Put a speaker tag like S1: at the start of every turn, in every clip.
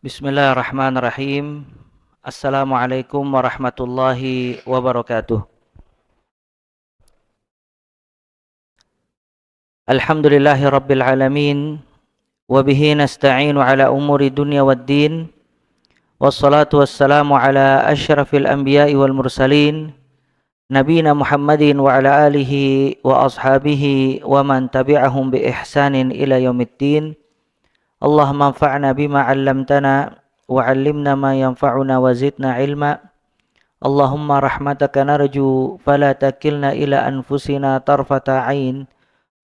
S1: Bismillahirrahmanirrahim. Assalamualaikum warahmatullahi wabarakatuh. Alhamdulillahi rabbil alamin. Wabihi nasta'inu ala umuri dunya waddin. Wassalatu wassalamu ala ashrafil anbiya'i wal mursalin. Nabina Muhammadin wa ala alihi wa ashabihi wa man tabi'ahum bi ihsanin ila yaumiddin. Allahumma anfa'na bima 'allamtana wa 'allimna ma yanfa'una wa zidna ilma. Allahumma rahmataka narju fala takilna ila anfusina tarfata ain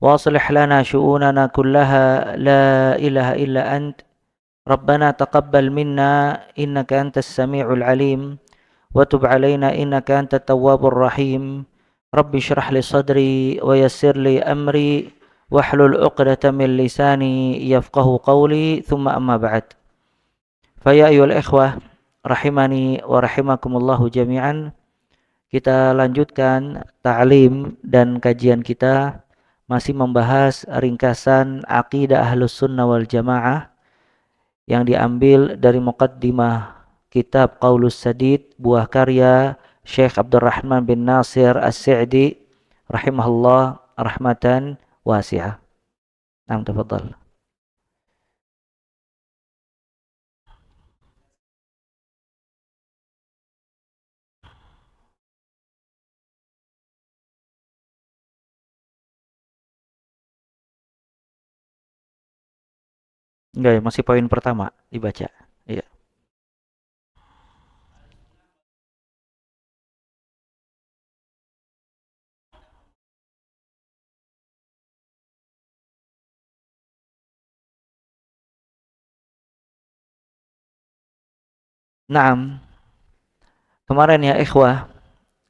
S1: wa aslih lana syu'unana kullaha la ilaha illa ant. Rabbana taqabbal minna innaka antas sami'ul alim wa tub alaina innaka antat tawwabur rahim. Rabbi shrah li sadri wa yassir li amri wahlul 'uqdatam min lisani yafqahu qawli, thumma amma ba'd. Fa ya ayyuhal ikhwah rahimani wa rahimakumullahu jami'an. Kita lanjutkan ta'lim dan kajian kita masih membahas ringkasan akidah Ahlus Sunnah wal Jamaah yang diambil dari muqaddimah kitab Qaulus Sadid, buah karya Syekh Abdurrahman bin Nasir As-Sa'di rahimahullah rahmatan wasi'ah. Naam, tafadhal. Enggak ya, masih poin pertama dibaca. Iya. Naam, kemarin ya ikhwah,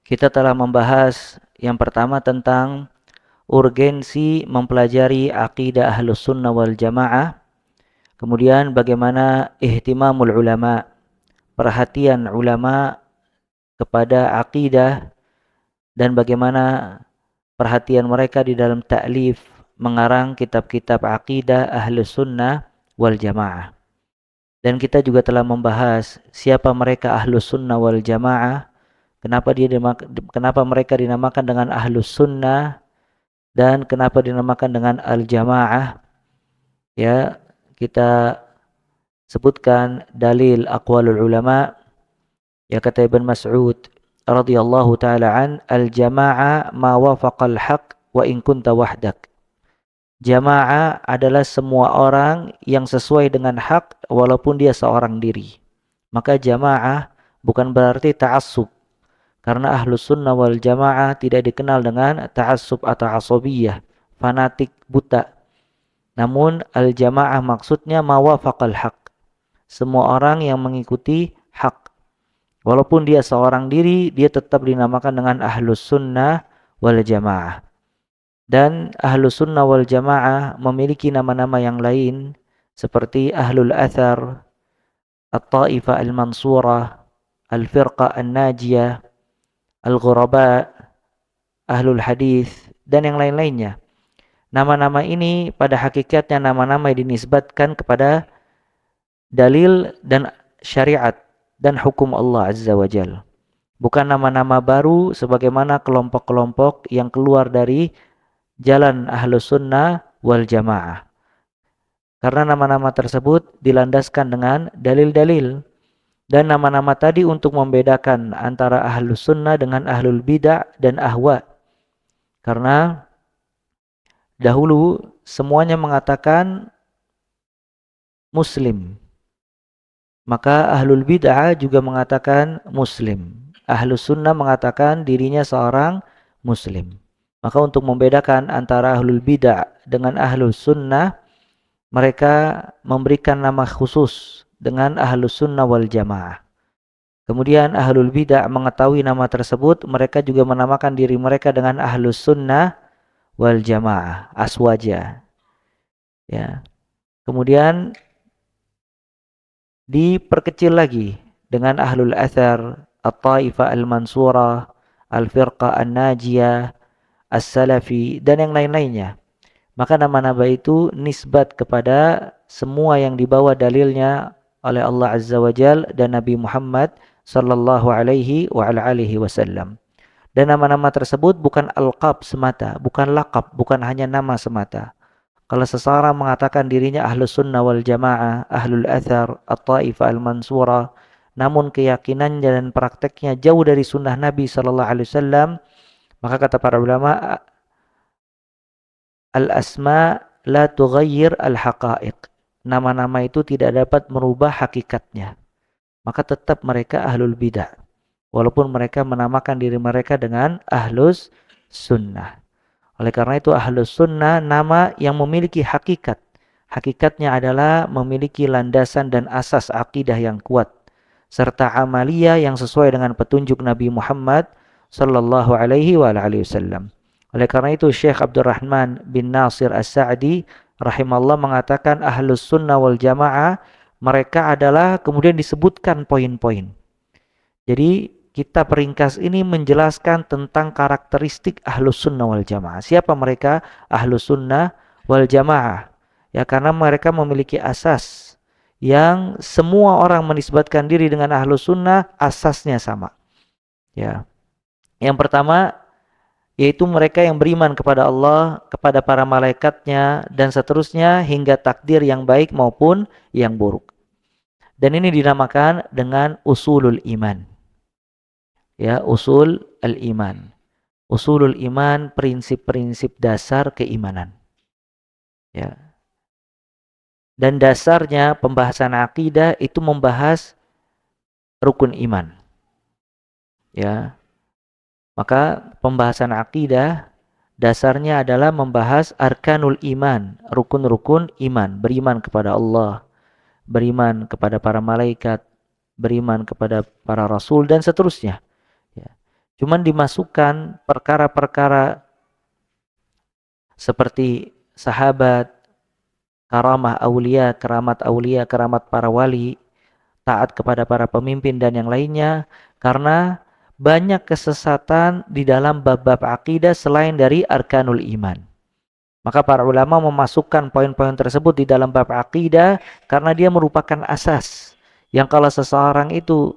S1: kita telah membahas yang pertama tentang urgensi mempelajari akidah Ahlus Sunnah wal Jamaah. Kemudian bagaimana ihtimamul ulama, perhatian ulama kepada akidah, dan bagaimana perhatian mereka di dalam ta'lif, mengarang kitab-kitab akidah Ahlus Sunnah wal Jamaah. Dan kita juga telah membahas siapa mereka Ahlus Sunnah wal Jamaah, kenapa mereka dinamakan dengan Ahlus Sunnah, dan kenapa dinamakan dengan Al-Jamaah. Ya, kita sebutkan dalil aqwalul ulama. Ya, kata Ibn Mas'ud radhiyallahu taala an, al-jama'a ma wafaqal haq wa in kunta wahdak. Jamaah adalah semua orang yang sesuai dengan hak walaupun dia seorang diri. Maka jamaah bukan berarti ta'assub, karena Ahlus Sunnah wal Jamaah tidak dikenal dengan ta'assub atau asabiyah, fanatik buta. Namun al-jamaah maksudnya mawafaqal haq, semua orang yang mengikuti hak. Walaupun dia seorang diri, dia tetap dinamakan dengan Ahlus Sunnah wal Jamaah. Dan Ahlus Sunnah wal Jamaah memiliki nama-nama yang lain seperti Ahlul Athar, At-Taifah Al-Mansurah, Al-Firqah An-Najiyah, Al-Ghuraba, Ahlul Hadith, dan yang lain-lainnya. Nama-nama ini pada hakikatnya nama-nama yang dinisbatkan kepada dalil dan syariat dan hukum Allah Azza wa Jal. Bukan nama-nama baru sebagaimana kelompok-kelompok yang keluar dari jalan Ahlus Sunnah wal Jamaah. Karena nama-nama tersebut dilandaskan dengan dalil-dalil. Dan nama-nama tadi untuk membedakan antara Ahlus Sunnah dengan Ahlul Bidah dan Ahwa. Karena dahulu semuanya mengatakan Muslim, maka Ahlul Bid'ah juga mengatakan Muslim. Ahlus Sunnah mengatakan dirinya seorang Muslim. Maka untuk membedakan antara Ahlul Bid'ah dengan Ahlus Sunnah, mereka memberikan nama khusus dengan Ahlus Sunnah wal Jamaah. Kemudian Ahlul Bid'ah mengetahui nama tersebut, mereka juga menamakan diri mereka dengan Ahlus Sunnah wal Jamaah, aswaja. Ya. Kemudian diperkecil lagi dengan Ahlul Athar, At-Taifah Al-Mansurah, Al-Firqah An-Najiyah, As-Salafi, dan yang lain-lainnya. Maka nama-nama itu nisbat kepada semua yang dibawa dalilnya oleh Allah Azza wa Jal dan Nabi Muhammad sallallahu alaihi wa ala alihi wasallam. Dan nama-nama tersebut bukan alqab semata, bukan laqab, bukan hanya nama semata. Kalau seseorang mengatakan dirinya ahlus sunnah wal jamaah, ahlul athar, at-taifah al-mansura, namun keyakinannya dan prakteknya jauh dari sunnah Nabi sallallahu alaihi wasallam, maka kata para ulama, al-asma la tughayyir al-haqa'iq. Nama-nama itu tidak dapat merubah hakikatnya. Maka tetap mereka ahlul bidah. Walaupun mereka menamakan diri mereka dengan ahlus sunnah. Oleh karena itu ahlus sunnah nama yang memiliki hakikat. Hakikatnya adalah memiliki landasan dan asas akidah yang kuat. Serta amalia yang sesuai dengan petunjuk Nabi Muhammad sallallahu alaihi wa alihi wasallam. Oleh karena itu Syekh Abdurrahman bin Nasir As-Sa'di rahimahullah mengatakan ahlus sunnah wal jamaah mereka adalah kemudian disebutkan poin-poin. Jadi kitab ringkas ini menjelaskan tentang karakteristik ahlus sunnah wal jamaah. Siapa mereka ahlus sunnah wal jamaah? Ya karena mereka memiliki asas yang semua orang menisbatkan diri dengan ahlus sunnah, asasnya sama. Ya, yang pertama yaitu mereka yang beriman kepada Allah, kepada para malaikatnya, dan seterusnya hingga takdir yang baik maupun yang buruk. Dan ini dinamakan dengan usulul iman. Ya, usul al-iman. Usulul iman, prinsip-prinsip dasar keimanan. Ya. Dan dasarnya pembahasan akidah itu membahas rukun iman. Ya. Maka pembahasan akidah dasarnya adalah membahas arkanul iman, rukun-rukun iman, beriman kepada Allah, beriman kepada para malaikat, beriman kepada para rasul dan seterusnya. Ya. Cuman dimasukkan perkara-perkara seperti sahabat, karamah aulia, keramat para wali, taat kepada para pemimpin dan yang lainnya, karena banyak kesesatan di dalam bab-bab akidah selain dari arkanul iman. Maka para ulama memasukkan poin-poin tersebut di dalam bab akidah karena dia merupakan asas yang kalau seseorang itu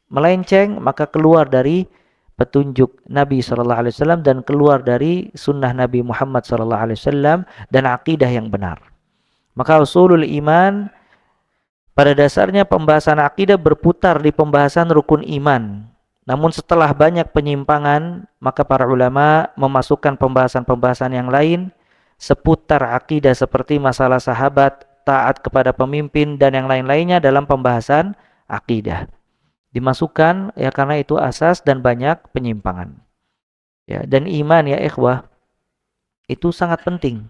S1: melenceng maka keluar dari petunjuk Nabi SAW dan keluar dari sunnah Nabi Muhammad SAW dan akidah yang benar. Maka usulul iman pada dasarnya pembahasan akidah berputar di pembahasan rukun iman. Namun setelah banyak penyimpangan, maka para ulama memasukkan pembahasan-pembahasan yang lain seputar akidah seperti masalah sahabat, taat kepada pemimpin dan yang lain-lainnya dalam pembahasan akidah. Dimasukkan ya karena itu asas dan banyak penyimpangan. Ya, dan iman ya ikhwah itu sangat penting.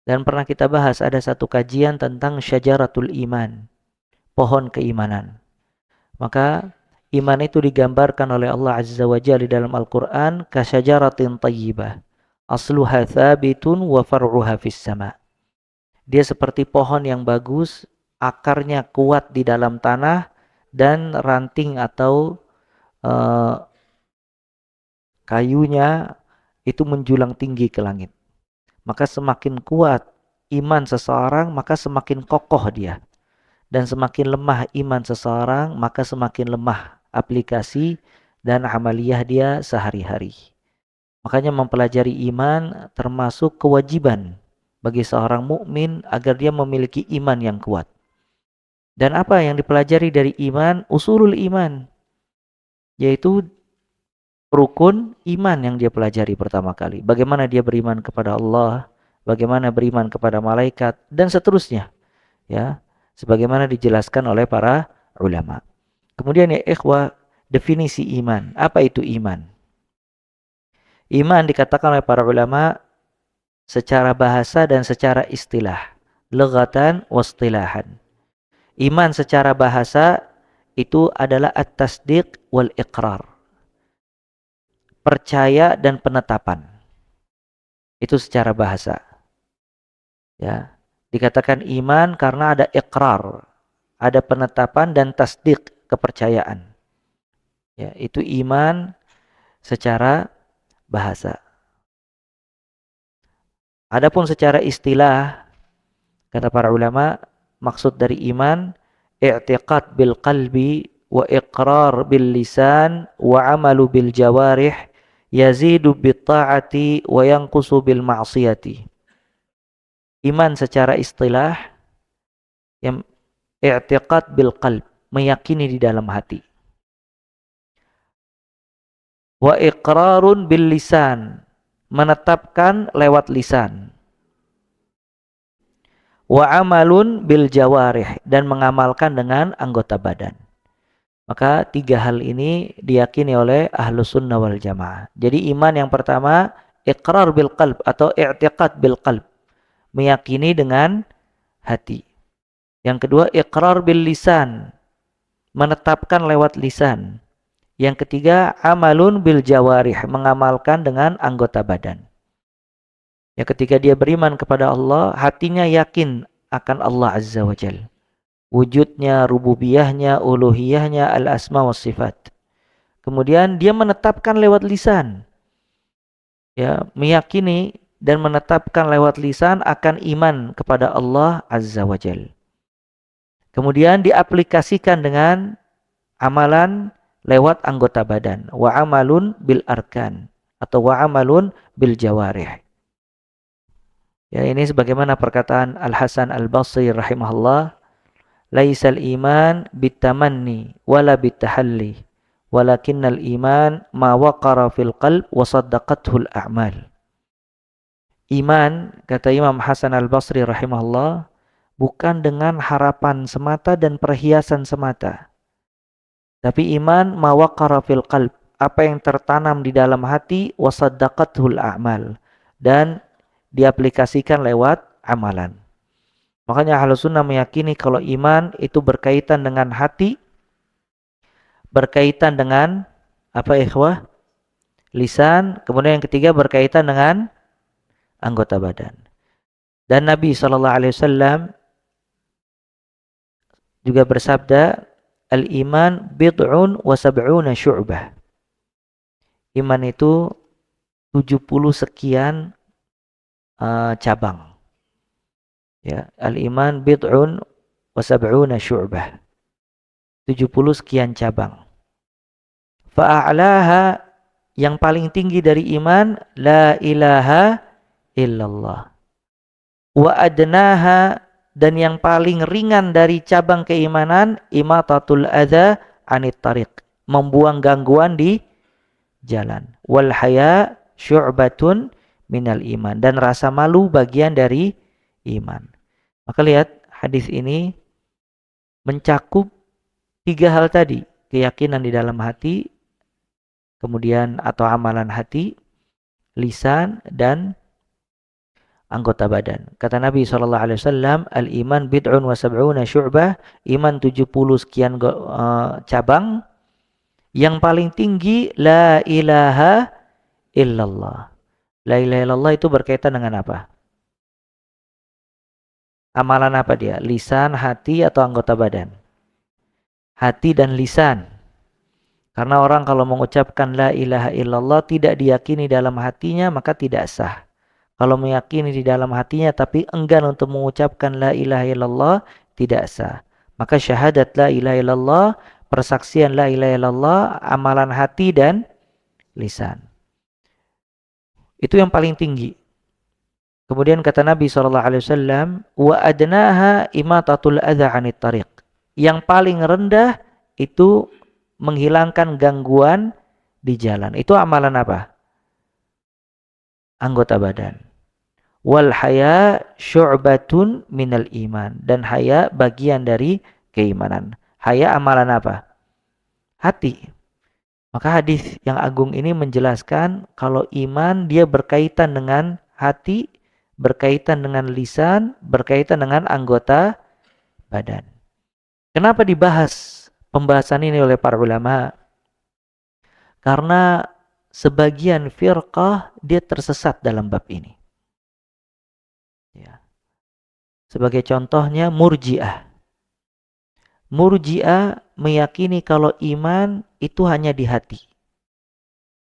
S1: Dan pernah kita bahas ada satu kajian tentang syajaratul iman, pohon keimanan. Maka iman itu digambarkan oleh Allah Azza wa Jalla di dalam Al-Quran kasyajaratin tayyibah asluha thabitun wa far'uha fis sama. Dia seperti pohon yang bagus, akarnya kuat di dalam tanah dan ranting atau kayunya itu menjulang tinggi ke langit. Maka semakin kuat iman seseorang, maka semakin kokoh dia. Dan semakin lemah iman seseorang, maka semakin lemah aplikasi dan amaliyah dia sehari-hari. Makanya mempelajari iman termasuk kewajiban bagi seorang mukmin agar dia memiliki iman yang kuat. Dan apa yang dipelajari dari iman? Usulul iman, yaitu rukun iman yang dia pelajari pertama kali. Bagaimana dia beriman kepada Allah, bagaimana beriman kepada malaikat, dan seterusnya. Ya, sebagaimana dijelaskan oleh para ulama. Kemudian ya ikhwah, definisi iman. Apa itu iman? Iman dikatakan oleh para ulama secara bahasa dan secara istilah. Lughatan wa istilahan. Iman secara bahasa itu adalah at-tasdiq wal iqrar. Percaya dan penetapan. Itu secara bahasa. Ya. Dikatakan iman karena ada iqrar, ada penetapan dan tasdik, kepercayaan. Ya, itu iman secara bahasa. Adapun secara istilah, kata para ulama, maksud dari iman i'tiqad bil qalbi wa iqrar bil lisan wa amalu bil jawarih yazidu bit ta'ati wa yanqusu bil ma'siyati. Iman secara istilah yang i'tiqad bil qalb, meyakini di dalam hati. Wa iqrarun bil lisan, menetapkan lewat lisan. Wa amalun bil jawarih, dan mengamalkan dengan anggota badan. Maka tiga hal ini diyakini oleh Ahlus Sunnah wal Jamaah. Jadi iman yang pertama iqrar bil qalb atau i'tiqad bil qalb, meyakini dengan hati. Yang kedua iqrar bil lisan, menetapkan lewat lisan. Yang ketiga amalun bil jawarih, mengamalkan dengan anggota badan. Ya, ketika dia beriman kepada Allah, hatinya yakin akan Allah Azza wa Jal. Wujudnya, rububiyahnya, uluhiyahnya, al-asma wa sifat. Kemudian dia menetapkan lewat lisan. Ya, meyakini dan menetapkan lewat lisan akan iman kepada Allah Azza wa Jal. Kemudian diaplikasikan dengan amalan lewat anggota badan. Wa amalun bil arkan atau wa amalun bil jawarih. Ya, ini sebagaimana perkataan Al-Hasan Al-Basri rahimahullah, laisal iman bitamanni wala bitahalli walakinnal iman ma waqara fil qalb wa saddaqathu al-a'mal. Iman, kata Imam Hasan Al-Basri rahimahullah, bukan dengan harapan semata dan perhiasan semata. Tapi iman ma waqara fil qalb, apa yang tertanam di dalam hati, wa saddaqathu al-a'mal, dan diaplikasikan lewat amalan. Makanya Ahlus Sunnah meyakini kalau iman itu berkaitan dengan hati, berkaitan dengan apa ikhwah? Lisan, kemudian yang ketiga berkaitan dengan anggota badan. Dan Nabi SAW juga bersabda, al-iman bid'un wa sab'una syu'bah. Iman itu 70 sekian cabang. Ya, al-iman bid'un wa sab'una syu'bah. 70 sekian cabang. Fa'a'laha, yang paling tinggi dari iman, la ilaha illallah. Wa adnaha, dan yang paling ringan dari cabang keimanan, imatatul adza anit tariq, membuang gangguan di jalan. Wal haya syu'batun minal iman, dan rasa malu bagian dari iman. Maka lihat, hadis ini mencakup tiga hal tadi, keyakinan di dalam hati, kemudian atau amalan hati, lisan, dan anggota badan. Kata Nabi SAW, al-iman bid'un wa sab'una syu'bah, iman 70 sekian cabang, yang paling tinggi la ilaha illallah. La ilaha illallah itu berkaitan dengan apa? Amalan apa dia? Lisan, hati, atau anggota badan? Hati dan lisan. Karena orang kalau mengucapkan la ilaha illallah tidak diyakini dalam hatinya, maka tidak sah. Kalau meyakini di dalam hatinya tapi enggan untuk mengucapkan la ilaha illallah, tidak sah. Maka syahadat la ilaha illallah, persaksian la ilaha illallah, amalan hati dan lisan. Itu yang paling tinggi. Kemudian kata Nabi SAW, wa adnaha imatatul adza anit tariq. Yang paling rendah itu menghilangkan gangguan di jalan. Itu amalan apa? Anggota badan. Wal haya syu'batun minal iman. Dan haya bagian dari keimanan. Haya amalan apa? Hati. Maka hadis yang agung ini menjelaskan kalau iman dia berkaitan dengan hati, berkaitan dengan lisan, berkaitan dengan anggota badan. Kenapa dibahas pembahasan ini oleh para ulama? Karena sebagian firqah dia tersesat dalam bab ini. Ya. Sebagai contohnya Murji'ah. Murji'ah meyakini kalau iman itu hanya di hati.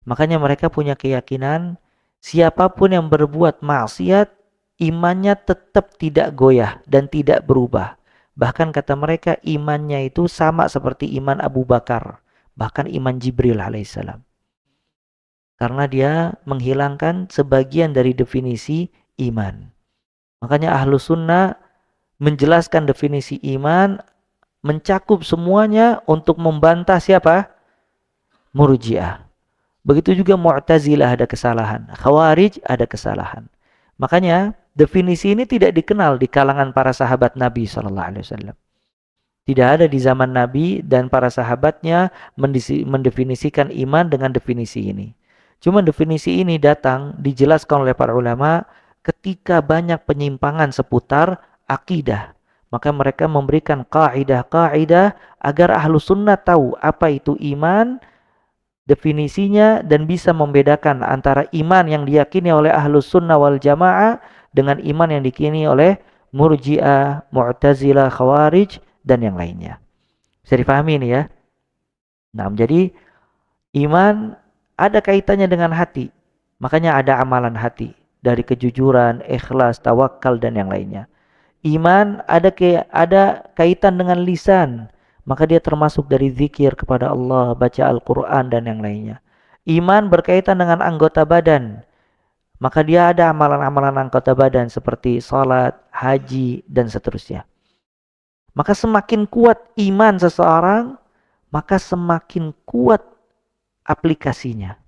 S1: Makanya mereka punya keyakinan siapapun yang berbuat maksiat, imannya tetap tidak goyah dan tidak berubah. Bahkan kata mereka imannya itu sama seperti iman Abu Bakar, bahkan iman Jibril alaihissalam. Karena dia menghilangkan sebagian dari definisi iman. Makanya ahlu sunnah menjelaskan definisi iman mencakup semuanya untuk membantah siapa? Murji'ah. Begitu juga Mu'tazilah ada kesalahan, Khawarij ada kesalahan. Makanya definisi ini tidak dikenal di kalangan para sahabat Nabi SAW. Tidak ada di zaman Nabi dan para sahabatnya mendefinisikan iman dengan definisi ini. Cuma definisi ini datang dijelaskan oleh para ulama ketika banyak penyimpangan seputar akidah. Maka mereka memberikan kaidah-kaidah agar ahlu sunnah tahu apa itu iman, definisinya, dan bisa membedakan antara iman yang diyakini oleh ahlu sunnah wal jamaah dengan iman yang diyakini oleh Murji'ah, Mu'tazilah, Khawarij, dan yang lainnya. Bisa dipahami ini ya. Nah, jadi iman ada kaitannya dengan hati. Makanya ada amalan hati. Dari kejujuran, ikhlas, tawakal, dan yang lainnya. Iman ada kaitan dengan lisan. Maka dia termasuk dari zikir kepada Allah, baca Al-Quran, dan yang lainnya. Iman berkaitan dengan anggota badan. Maka dia ada amalan-amalan anggota badan seperti salat, haji, dan seterusnya. Maka semakin kuat iman seseorang, maka semakin kuat aplikasinya.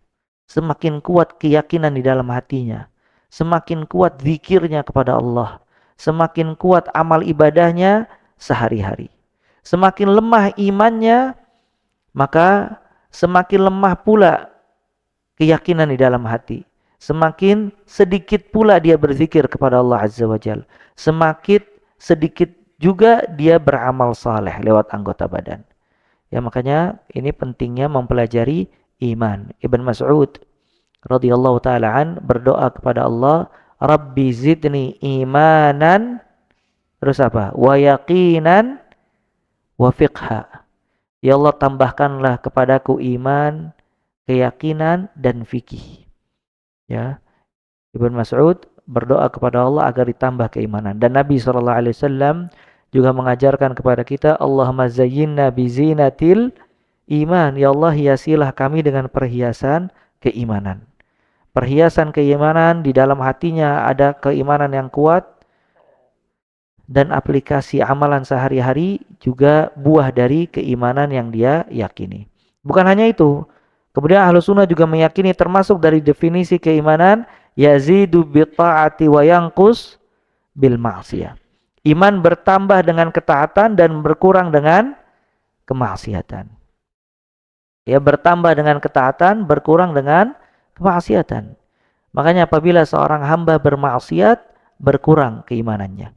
S1: Semakin kuat keyakinan di dalam hatinya. Semakin kuat zikirnya kepada Allah. Semakin kuat amal ibadahnya sehari-hari. Semakin lemah imannya, maka semakin lemah pula keyakinan di dalam hati. Semakin sedikit pula dia berzikir kepada Allah Azza wa Jalla. Semakin sedikit juga dia beramal saleh lewat anggota badan. Ya, makanya ini pentingnya mempelajari iman. Ibn Mas'ud radhiyallahu taala an berdoa kepada Allah, Rabbi zidni imanan, terus apa? Wa yaqinan wa fiqha. Ya Allah, tambahkanlah kepadaku iman, keyakinan, dan fikih. Ya, Ibn Mas'ud berdoa kepada Allah agar ditambah keimanan. Dan Nabi SAW juga mengajarkan kepada kita, Allahumma zayyinna bizinatil iman. Ya Allah, hiasilah kami dengan perhiasan keimanan. Perhiasan keimanan di dalam hatinya ada keimanan yang kuat, dan aplikasi amalan sehari-hari juga buah dari keimanan yang dia yakini. Bukan hanya itu. Kemudian ahlu sunnah juga meyakini termasuk dari definisi keimanan, yazidu bitta'ati wa yanqus bil ma'siyah. Iman bertambah dengan ketaatan dan berkurang dengan kemaksiatan. Ya, bertambah dengan ketaatan, berkurang dengan kemaksiatan. Makanya apabila seorang hamba bermaksiat, berkurang keimanannya.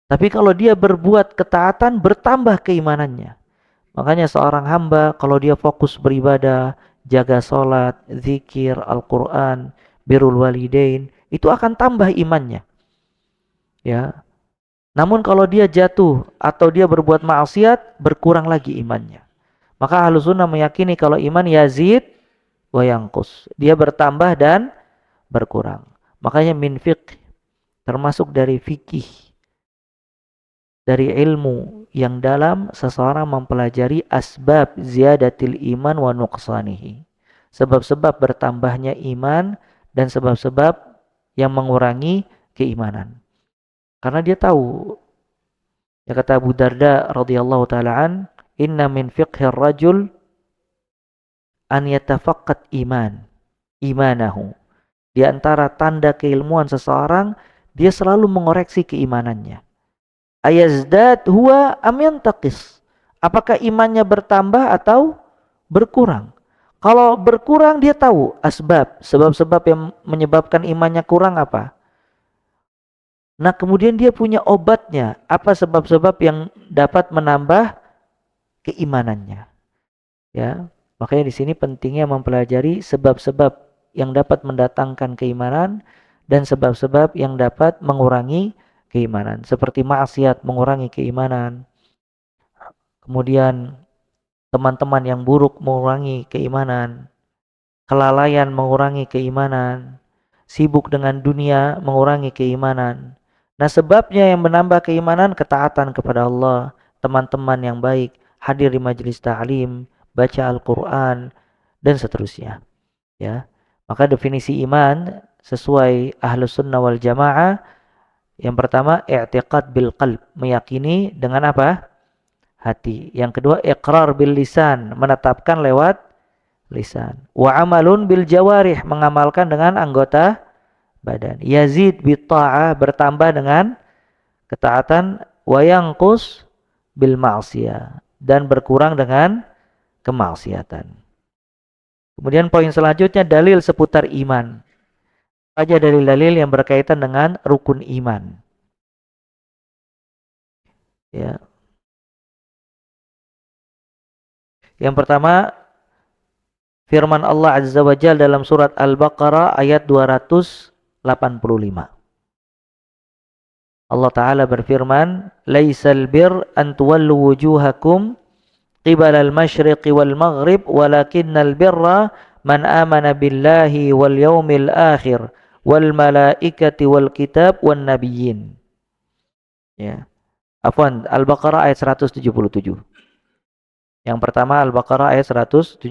S1: Tapi kalau dia berbuat ketaatan, bertambah keimanannya. Makanya seorang hamba kalau dia fokus beribadah, jaga sholat, zikir, Al-Quran, birrul walidain, itu akan tambah imannya. Ya. Namun kalau dia jatuh atau dia berbuat maksiat, berkurang lagi imannya. Maka Ahlus Sunnah meyakini kalau iman yazid wa yanqus. Dia bertambah dan berkurang. Makanya min fiqh, termasuk dari fikih, dari ilmu yang dalam, seseorang mempelajari asbab ziyadatil iman wa nuqsanihi. Sebab-sebab bertambahnya iman dan sebab-sebab yang mengurangi keimanan. Karena dia tahu, ya kata Abu Darda radhiyallahu taala an, inna min fiqhir rajul an yatafaqqat imanahu. Di antara tanda keilmuan seseorang, dia selalu mengoreksi keimanannya. Ayazdad huwa am yantaqis. Apakah imannya bertambah atau berkurang? Kalau berkurang, dia tahu sebab-sebab yang menyebabkan imannya kurang apa. Nah, kemudian dia punya obatnya. Apa sebab-sebab yang dapat menambah keimanannya? Ya, makanya di sini pentingnya mempelajari sebab-sebab yang dapat mendatangkan keimanan dan sebab-sebab yang dapat mengurangi keimanan. Seperti maksiat mengurangi keimanan. Kemudian teman-teman yang buruk mengurangi keimanan. Kelalaian mengurangi keimanan. Sibuk dengan dunia mengurangi keimanan. Nah, sebabnya yang menambah keimanan ketaatan kepada Allah, teman-teman yang baik, hadir di majelis ta'lim, baca Al-Qur'an dan seterusnya, ya. Maka definisi iman sesuai Ahlus Sunnah wal Jamaah, yang pertama i'tiqad bil qalb, meyakini dengan apa? Hati. Yang kedua iqrar bil lisan, menetapkan lewat lisan. Wa amalun bil jawarih, mengamalkan dengan anggota badan. Yazid bit ta'ah, bertambah dengan ketaatan. Wa yanqus bil ma'siyah, dan berkurang dengan kemaksiatan. Kemudian poin selanjutnya dalil seputar iman. Aja dalil-dalil yang berkaitan dengan rukun iman. Ya. Yang pertama, firman Allah Azza wa Jalla dalam surat Al-Baqarah ayat 285. Allah Ta'ala berfirman, "Laisal bir an tuwallu wujuhakum qibala al-masyriqi wal maghrib, walakinnal birra man amana billahi wal yawmil akhir wal malaikati wal kitab wan nabiyyin." Ya. Afwan, Al-Baqarah ayat 177. Yang pertama Al-Baqarah ayat 177.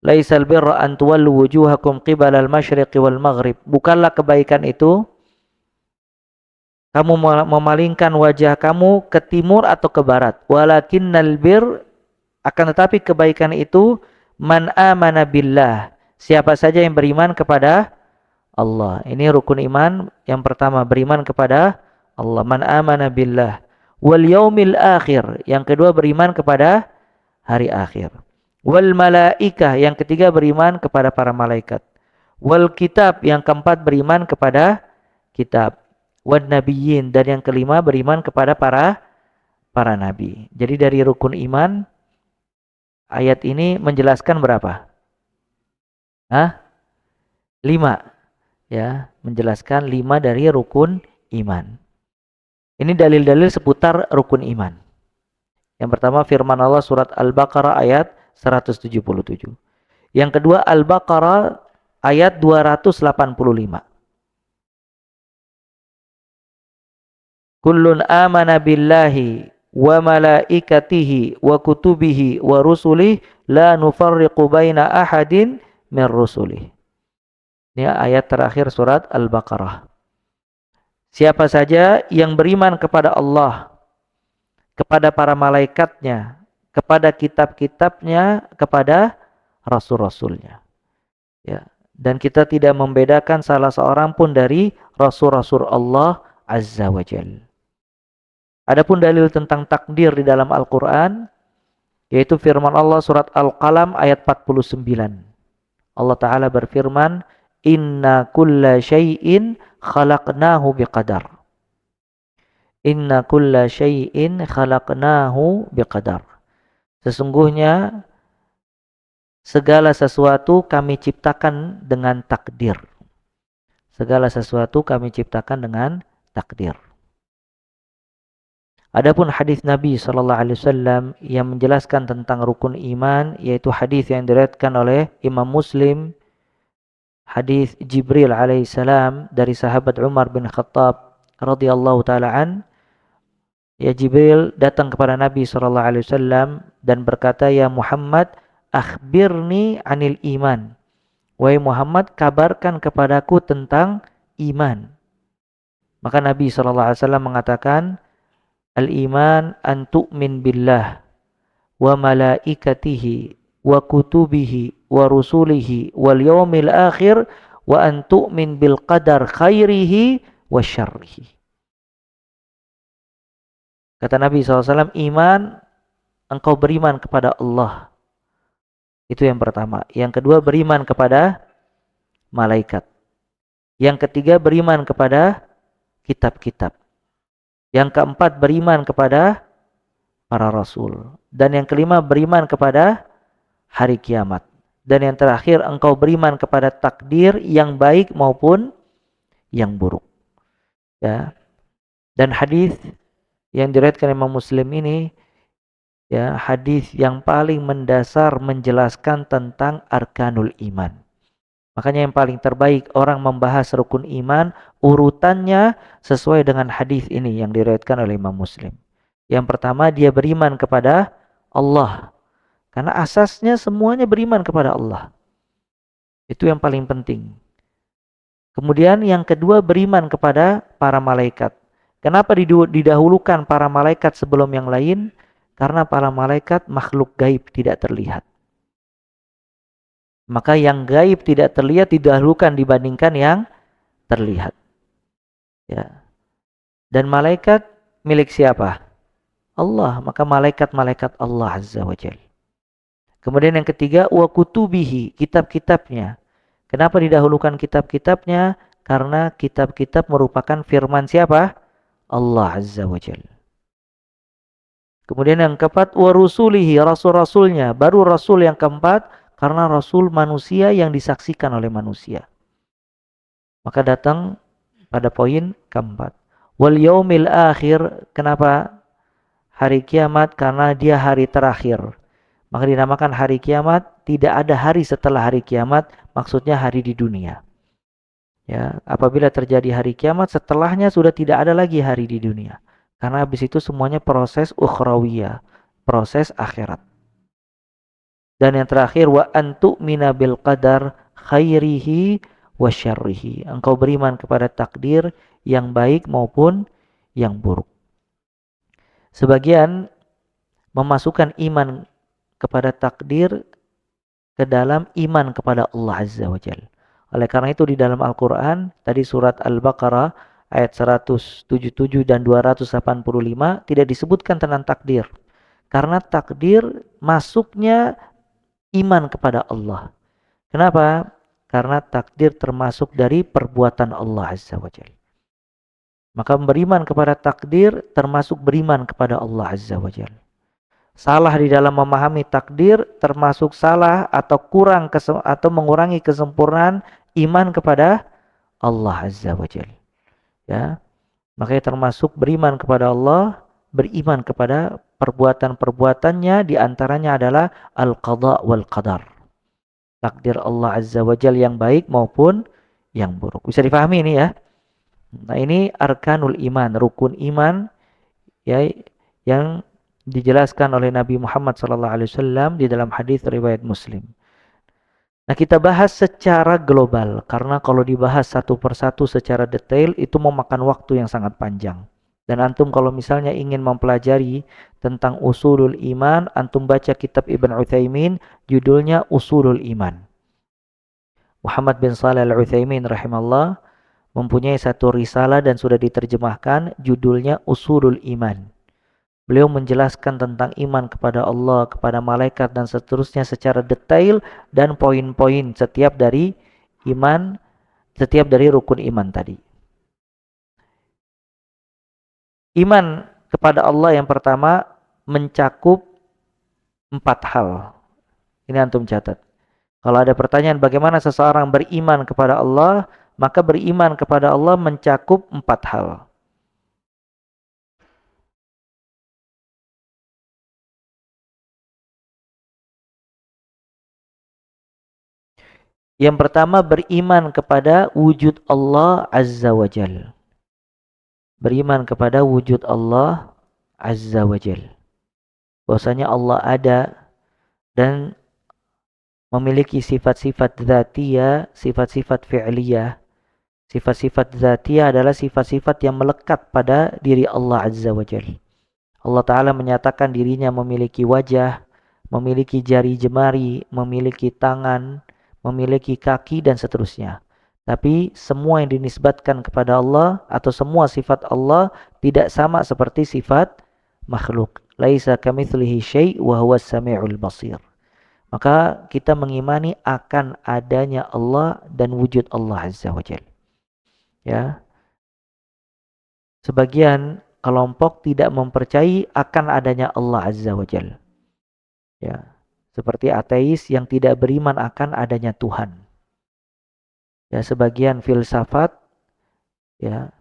S1: Laisal birra an tuwallu wujuhakum qibala al-masyriqi wal maghrib. Bukanlah kebaikan itu kamu memalingkan wajah kamu ke timur atau ke barat. Walakinnal bir, akan tetapi kebaikan itu man amana billah. Siapa saja yang beriman kepada Allah. Ini rukun iman yang pertama, beriman kepada Allah. Man amana billah. Wal yaumil akhir. Yang kedua beriman kepada hari akhir. Wal malaikah, yang ketiga beriman kepada para malaikat. Wal kitab, yang keempat beriman kepada kitab. Wan nabiyyin, dan yang kelima beriman kepada para nabi. Jadi dari rukun iman, ayat ini menjelaskan berapa? Hah? 5. Ya, menjelaskan 5 dari rukun iman. Ini dalil-dalil seputar rukun iman. Yang pertama firman Allah surat Al-Baqarah ayat 177. Yang kedua Al-Baqarah ayat 285. Kullun amana billahi wa malaikatihi wa kutubihi wa rusulih la nufarriqu baina ahadin min rusulih. Ini ayat terakhir surat Al-Baqarah. Siapa saja yang beriman kepada Allah, kepada para malaikatnya, kepada kitab-kitabnya, kepada rasul-rasulnya. Ya. Dan kita tidak membedakan salah seorang pun dari rasul-rasul Allah Azza wa Jalla. Adapun dalil tentang takdir di dalam Al-Quran, yaitu firman Allah surat Al-Qalam ayat 49. Allah Ta'ala berfirman, "Inna kulla syai'in khalaqnahu biqadar." Inna kulla syai'in khalaqnahu biqadar. Sesungguhnya segala sesuatu kami ciptakan dengan takdir. Segala sesuatu kami ciptakan dengan takdir. Adapun hadis Nabi sallallahu alaihi wasallam yang menjelaskan tentang rukun iman, yaitu hadis yang diriwayatkan oleh Imam Muslim, hadis Jibril alaihissalam dari sahabat Umar bin Khattab radhiyallahu taala an. Ya, Jibril datang kepada Nabi sallallahu alaihi wasallam dan berkata, "Ya Muhammad, akhbirni anil iman." Wahai Muhammad, kabarkan kepadaku tentang iman. Maka Nabi sallallahu alaihi wasallam mengatakan, "Al-iman an tu'min billah wa malaikatihi wa kutubihi wa rusulihi wal yawmil akhir wa an tu'min bil qadar khairihi wa syarrihi." Kata Nabi SAW, iman, engkau beriman kepada Allah. Itu yang pertama. Yang kedua beriman kepada malaikat. Yang ketiga beriman kepada kitab-kitab. Yang keempat beriman kepada para rasul. Dan yang kelima beriman kepada hari kiamat. Dan yang terakhir engkau beriman kepada takdir yang baik maupun yang buruk. Ya. Dan hadis yang diriwayatkan Imam Muslim ini, ya, hadis yang paling mendasar menjelaskan tentang arkanul iman. Makanya yang paling terbaik orang membahas rukun iman, urutannya sesuai dengan hadis ini yang diriwayatkan oleh Imam Muslim. Yang pertama dia beriman kepada Allah. Karena asasnya semuanya beriman kepada Allah. Itu yang paling penting. Kemudian yang kedua beriman kepada para malaikat. Kenapa didahulukan para malaikat sebelum yang lain? Karena para malaikat makhluk gaib tidak terlihat. Maka yang gaib tidak terlihat didahulukan dibandingkan yang terlihat. Ya. Dan malaikat milik siapa? Allah. Maka malaikat-malaikat Allah Azza wa Jalla. Kemudian yang ketiga wa kutubihi, kitab-kitabnya. Kenapa didahulukan kitab-kitabnya? Karena kitab-kitab merupakan firman siapa? Allah Azza wa Jalla. Kemudian yang keempat wa rusulihi, rasul-rasulnya. Baru rasul yang keempat karena rasul manusia yang disaksikan oleh manusia. Maka datang pada poin keempat. Wal yaumil akhir, kenapa hari kiamat? Karena dia hari terakhir. Maka dinamakan hari kiamat, tidak ada hari setelah hari kiamat, maksudnya hari di dunia. Ya, apabila terjadi hari kiamat, setelahnya sudah tidak ada lagi hari di dunia. Karena habis itu semuanya proses ukhrawiyah, proses akhirat. Dan yang terakhir wa antu'mina bil qadar khairihi wa syarrihi. Engkau beriman kepada takdir yang baik maupun yang buruk. Sebagian memasukkan iman kepada takdir ke dalam iman kepada Allah Azza wa Jalla. Oleh karena itu di dalam Al-Quran, tadi surat Al-Baqarah ayat 177 dan 285 tidak disebutkan tentang takdir. Karena takdir masuknya iman kepada Allah. Kenapa? Karena takdir termasuk dari perbuatan Allah Azza wa Jalla. Maka beriman kepada takdir termasuk beriman kepada Allah Azza wa Jalla. Salah di dalam memahami takdir termasuk salah atau kurang atau mengurangi kesempurnaan iman kepada Allah Azza wa Jalla. Ya. Makanya termasuk beriman kepada Allah, beriman kepada perbuatan-perbuatannya, di antaranya adalah al-qada wal qadar. Takdir Allah Azza wa Jalla yang baik maupun yang buruk. Bisa dipahami ini ya. Nah, ini arkanul iman, rukun iman ya yang dijelaskan oleh Nabi Muhammad SAW di dalam hadis riwayat Muslim. Nah, kita bahas secara global karena kalau dibahas satu persatu secara detail itu memakan waktu yang sangat panjang. Dan antum kalau misalnya ingin mempelajari tentang usulul iman, antum baca kitab Ibn Utsaimin judulnya Usulul Iman. Muhammad bin Shalih Al-Utsaimin rahimahullah mempunyai satu risalah dan sudah diterjemahkan judulnya Usulul Iman. Beliau menjelaskan tentang iman kepada Allah, kepada malaikat dan seterusnya secara detail dan poin-poin setiap dari iman, setiap dari rukun iman tadi. Iman kepada Allah yang pertama mencakup 4 hal. Ini antum catat. Kalau ada pertanyaan bagaimana seseorang beriman kepada Allah, maka beriman kepada Allah mencakup 4 hal. Yang pertama beriman kepada wujud Allah Azza wa Jalla. Beriman kepada wujud Allah Azza wa Jalla. Bahwasanya Allah ada dan memiliki sifat-sifat dzatiyah, sifat-sifat fi'liyah. Sifat-sifat dzatiyah adalah sifat-sifat yang melekat pada diri Allah Azza wa Jalla. Allah Ta'ala menyatakan dirinya memiliki wajah, memiliki jari jemari, memiliki tangan, memiliki kaki dan seterusnya. Tapi semua yang dinisbatkan kepada Allah atau semua sifat Allah tidak sama seperti sifat makhluk. Laisa kamitslihi syai' wa huwas samiul basir. Maka kita mengimani akan adanya Allah dan wujud Allah Azza wa Jalla. Ya. Sebagian kelompok tidak mempercayai akan adanya Allah Azza wa Jalla. Ya. Seperti ateis yang tidak beriman akan adanya Tuhan. Ya, sebagian filsafat ya,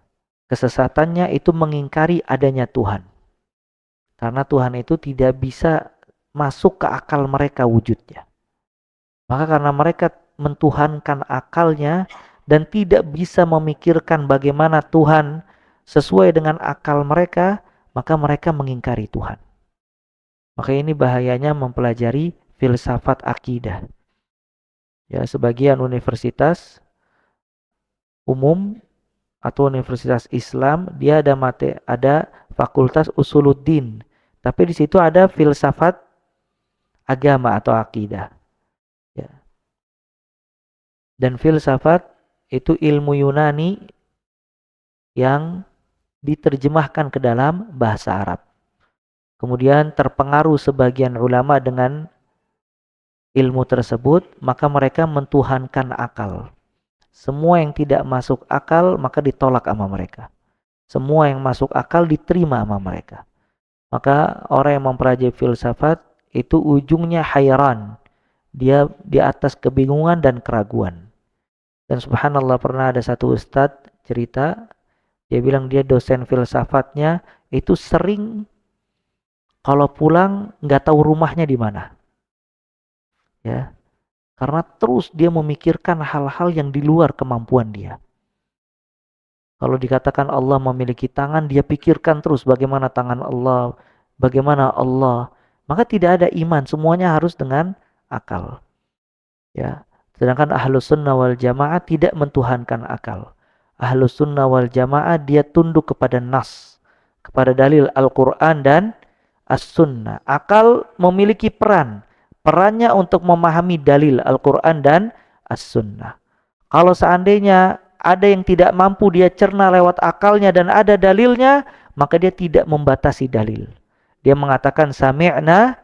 S1: kesesatannya itu mengingkari adanya Tuhan. Karena Tuhan itu tidak bisa masuk ke akal mereka wujudnya. Maka karena mereka mentuhankan akalnya dan tidak bisa memikirkan bagaimana Tuhan sesuai dengan akal mereka, maka mereka mengingkari Tuhan. Maka ini bahayanya mempelajari filsafat akidah. Ya, sebagian universitas umum atau universitas Islam dia ada fakultas usuluddin, tapi di situ ada filsafat agama atau akidah. Ya. Dan filsafat itu ilmu Yunani yang diterjemahkan ke dalam bahasa Arab. Kemudian terpengaruh sebagian ulama dengan ilmu tersebut, maka mereka mentuhankan akal. Semua yang tidak masuk akal maka ditolak sama mereka. Semua yang masuk akal diterima sama mereka. Maka orang yang mempelajari filsafat itu ujungnya hayran. Dia di atas kebingungan dan keraguan. Dan subhanallah pernah ada satu ustadz cerita, dia bilang dia dosen filsafatnya itu sering kalau pulang nggak tahu rumahnya di mana. Ya, karena terus dia memikirkan hal-hal yang di luar kemampuan dia. Kalau dikatakan Allah memiliki tangan, dia pikirkan terus bagaimana tangan Allah, bagaimana Allah. Maka tidak ada iman, semuanya harus dengan akal. Ya. Sedangkan Ahlus Sunnah wal Jamaah tidak mentuhankan akal. Ahlus Sunnah wal Jamaah dia tunduk kepada nas, kepada dalil Al-Quran dan As-Sunnah. Akal memiliki peran. Perannya untuk memahami dalil Al-Quran dan As-Sunnah. Kalau seandainya ada yang tidak mampu dia cerna lewat akalnya dan ada dalilnya, maka dia tidak membatasi dalil. Dia mengatakan sami'na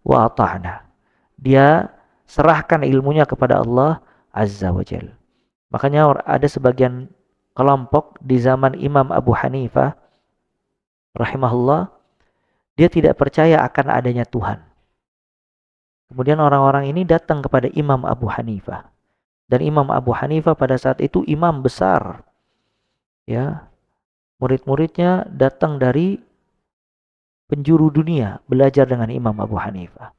S1: wa ata'na. Dia serahkan ilmunya kepada Allah Azza wa Jal. Makanya ada sebagian kelompok di zaman Imam Abu Hanifah rahimahullah, dia tidak percaya akan adanya Tuhan. Kemudian orang-orang ini datang kepada Imam Abu Hanifah. Dan Imam Abu Hanifah pada saat itu imam besar. Ya. Murid-muridnya datang dari penjuru dunia belajar dengan Imam Abu Hanifah.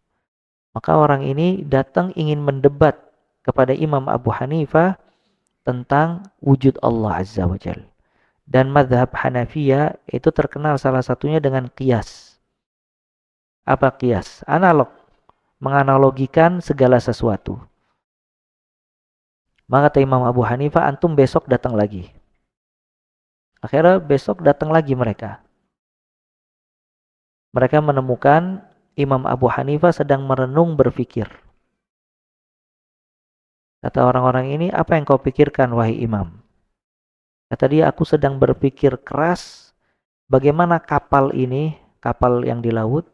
S1: Maka orang ini datang ingin mendebat kepada Imam Abu Hanifah tentang wujud Allah Azza wa Jal. Dan mazhab Hanafiyah itu terkenal salah satunya dengan qiyas. Apa qiyas? Analog. Menganalogikan segala sesuatu. Maka kata Imam Abu Hanifah, antum besok datang lagi. Akhirnya besok datang lagi mereka. Mereka menemukan Imam Abu Hanifah sedang merenung berpikir. Kata orang-orang ini, apa yang kau pikirkan wahai imam? Kata dia, aku sedang berpikir keras bagaimana kapal ini, kapal yang di laut,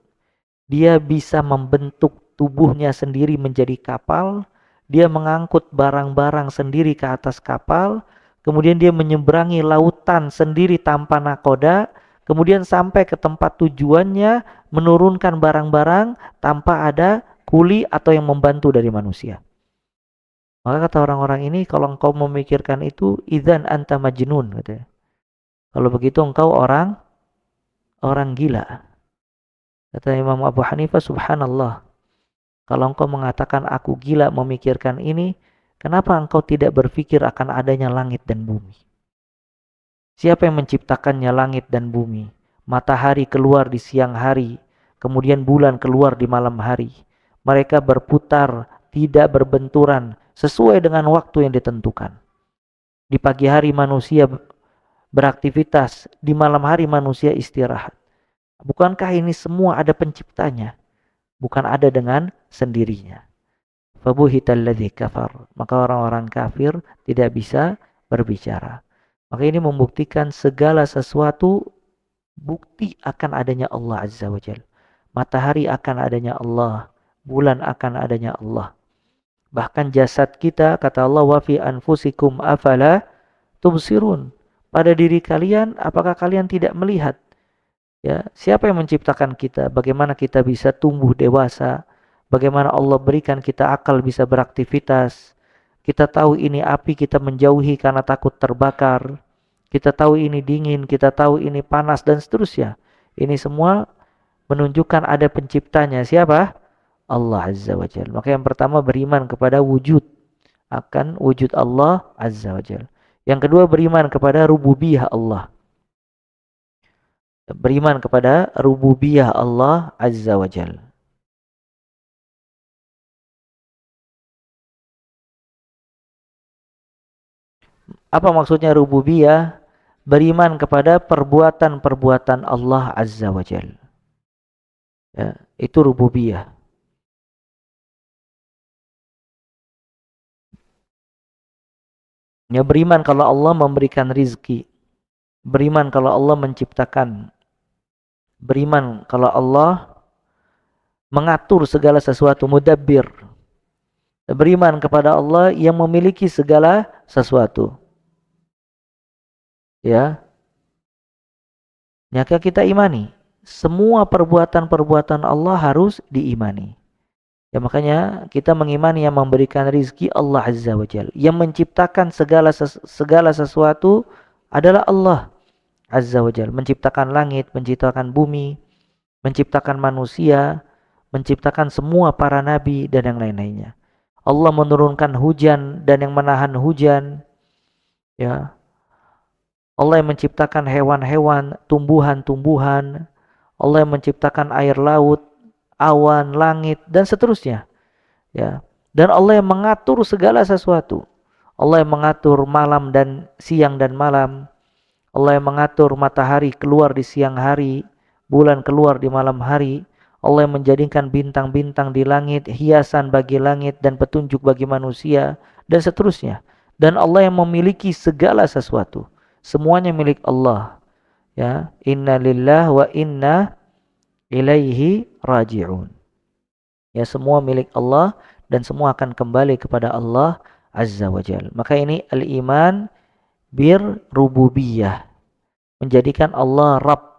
S1: dia bisa membentuk tubuhnya sendiri menjadi kapal, dia mengangkut barang-barang sendiri ke atas kapal, kemudian dia menyeberangi lautan sendiri tanpa nakoda, kemudian sampai ke tempat tujuannya menurunkan barang-barang tanpa ada kuli atau yang membantu dari manusia. Maka kata orang-orang ini, kalau engkau memikirkan itu, idzan anta majnun, katanya. Kalau begitu engkau orang gila. Kata Imam Abu Hanifah, subhanallah. Kalau engkau mengatakan aku gila memikirkan ini, kenapa engkau tidak berpikir akan adanya langit dan bumi? Siapa yang menciptakannya langit dan bumi? Matahari keluar di siang hari, kemudian bulan keluar di malam hari. Mereka berputar, tidak berbenturan, sesuai dengan waktu yang ditentukan. Di pagi hari manusia beraktivitas, di malam hari manusia istirahat. Bukankah ini semua ada penciptanya? Bukan ada dengan sendirinya. Fabuhital ladzi kafar. Maka orang-orang kafir tidak bisa berbicara. Maka ini membuktikan segala sesuatu bukti akan adanya Allah Azza wa Jalla. Matahari akan adanya Allah, bulan akan adanya Allah. Bahkan jasad kita, kata Allah, wa fi anfusikum afala tubsirun. Pada diri kalian, apakah kalian tidak melihat? Ya, siapa yang menciptakan kita? Bagaimana kita bisa tumbuh dewasa? Bagaimana Allah berikan kita akal bisa beraktivitas? Kita tahu ini api, kita menjauhi karena takut terbakar. Kita tahu ini dingin, kita tahu ini panas dan seterusnya. Ini semua menunjukkan ada penciptanya. Siapa? Allah Azza wa Jalla. Maka yang pertama beriman kepada wujud akan wujud Allah Azza wa Jalla. Yang kedua, beriman kepada rububiyah Allah. Beriman kepada rububiyah Allah Azza wa Jalla. Apa maksudnya rububiyah? Beriman kepada perbuatan-perbuatan Allah Azza wa Jalla. Ya, itu rububiyah. Ya, beriman kalau Allah memberikan rizki. Beriman kalau Allah menciptakan. Beriman kalau Allah mengatur segala sesuatu, mudabbir. Beriman kepada Allah yang memiliki segala sesuatu. Ya, maka kita imani. Semua perbuatan-perbuatan Allah harus diimani. Ya, makanya kita mengimani yang memberikan rizki Allah Azza wa Jalla. Yang menciptakan segala sesuatu adalah Allah Azza wa Jalla. Menciptakan langit, menciptakan bumi, menciptakan manusia, menciptakan semua para nabi dan yang lain-lainnya. Allah menurunkan hujan dan yang menahan hujan. Ya, Allah yang menciptakan hewan-hewan, tumbuhan-tumbuhan. Allah yang menciptakan air laut, awan, langit, dan seterusnya. Ya. Dan Allah yang mengatur segala sesuatu. Allah yang mengatur malam dan siang dan malam. Allah yang mengatur matahari keluar di siang hari, bulan keluar di malam hari. Allah yang menjadikan bintang-bintang di langit, hiasan bagi langit dan petunjuk bagi manusia, dan seterusnya. Dan Allah yang memiliki segala sesuatu. Semuanya milik Allah. Ya, inna lillah wa inna ilaihi raji'un. Ya, semua milik Allah dan semua akan kembali kepada Allah Azza wa Jalla. Maka ini al-iman bir rububiyah. Menjadikan Allah Rabb.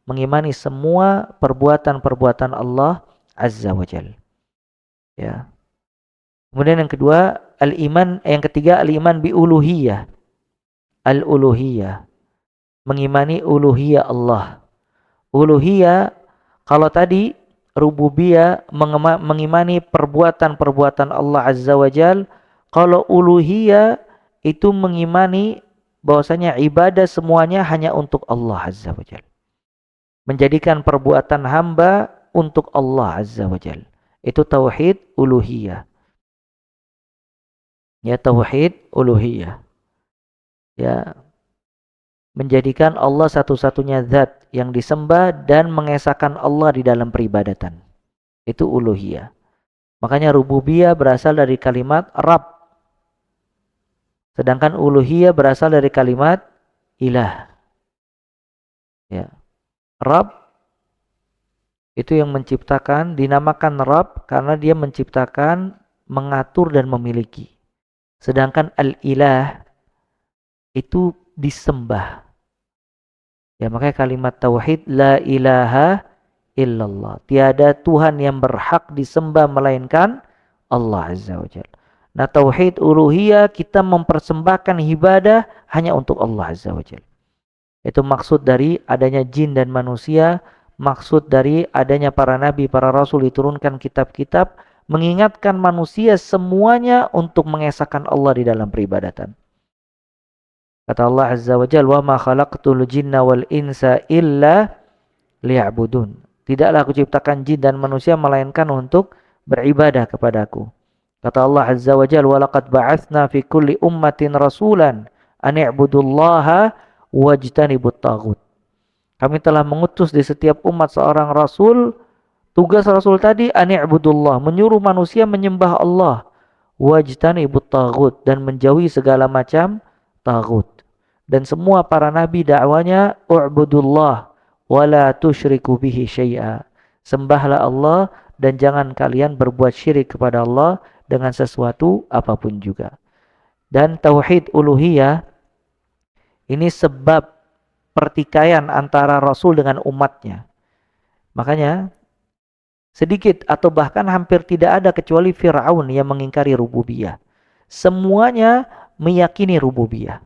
S1: Mengimani semua perbuatan-perbuatan Allah Azza wa Jalla. Ya. Kemudian yang kedua, yang ketiga al-iman bi uluhiyah. Al-uluhiyah. Mengimani uluhiyah Allah. Uluhiyah, kalau tadi rububiyah mengimani perbuatan-perbuatan Allah Azza wa Jal. Kalau uluhiyah itu mengimani bahwasanya ibadah semuanya hanya untuk Allah Azza wa Jal. Menjadikan perbuatan hamba untuk Allah Azza wa Jal. Itu tauhid uluhiyah. Ya, tauhid uluhiyah. Ya, menjadikan Allah satu-satunya zat yang disembah dan mengesahkan Allah di dalam peribadatan. Itu uluhiyah. Makanya rububiyah berasal dari kalimat Rabb. Sedangkan uluhiyah berasal dari kalimat ilah. Ya. Rabb itu yang menciptakan, dinamakan Rabb karena dia menciptakan, mengatur dan memiliki. Sedangkan al-ilah itu disembah. Ya, makanya kalimat tauhid la ilaha illallah. Tiada Tuhan yang berhak disembah melainkan Allah Azza wa Jalla. Nah, tauhid uluhiyah kita mempersembahkan ibadah hanya untuk Allah Azza wa Jalla. Itu maksud dari adanya jin dan manusia, maksud dari adanya para nabi, para rasul, diturunkan kitab-kitab, mengingatkan manusia semuanya untuk mengesahkan Allah di dalam peribadatan. Kata Allah Azza wa Jalla, "Wa ma khalaqtul jinna wal insa illa liya'budun." Tidaklah aku ciptakan jin dan manusia melainkan untuk beribadah kepadaku. Kata Allah Azza wa Jalla, "Wa laqad ba'atsna fi kulli ummatin rasulan an i'budullaha wajtanibut taghut." Kami telah mengutus di setiap umat seorang rasul. Tugas rasul tadi an i'budullah, menyuruh manusia menyembah Allah, wajtanibut taghut, dan menjauhi segala macam taghut. Dan semua para nabi dakwanya u'budullah wala tusyriku bihi syai'a. Sembahlah Allah dan jangan kalian berbuat syirik kepada Allah dengan sesuatu apapun juga. Dan tauhid uluhiyah ini sebab pertikaian antara Rasul dengan umatnya. Makanya sedikit atau bahkan hampir tidak ada kecuali Fir'aun yang mengingkari rububiyah. Semuanya meyakini rububiyah.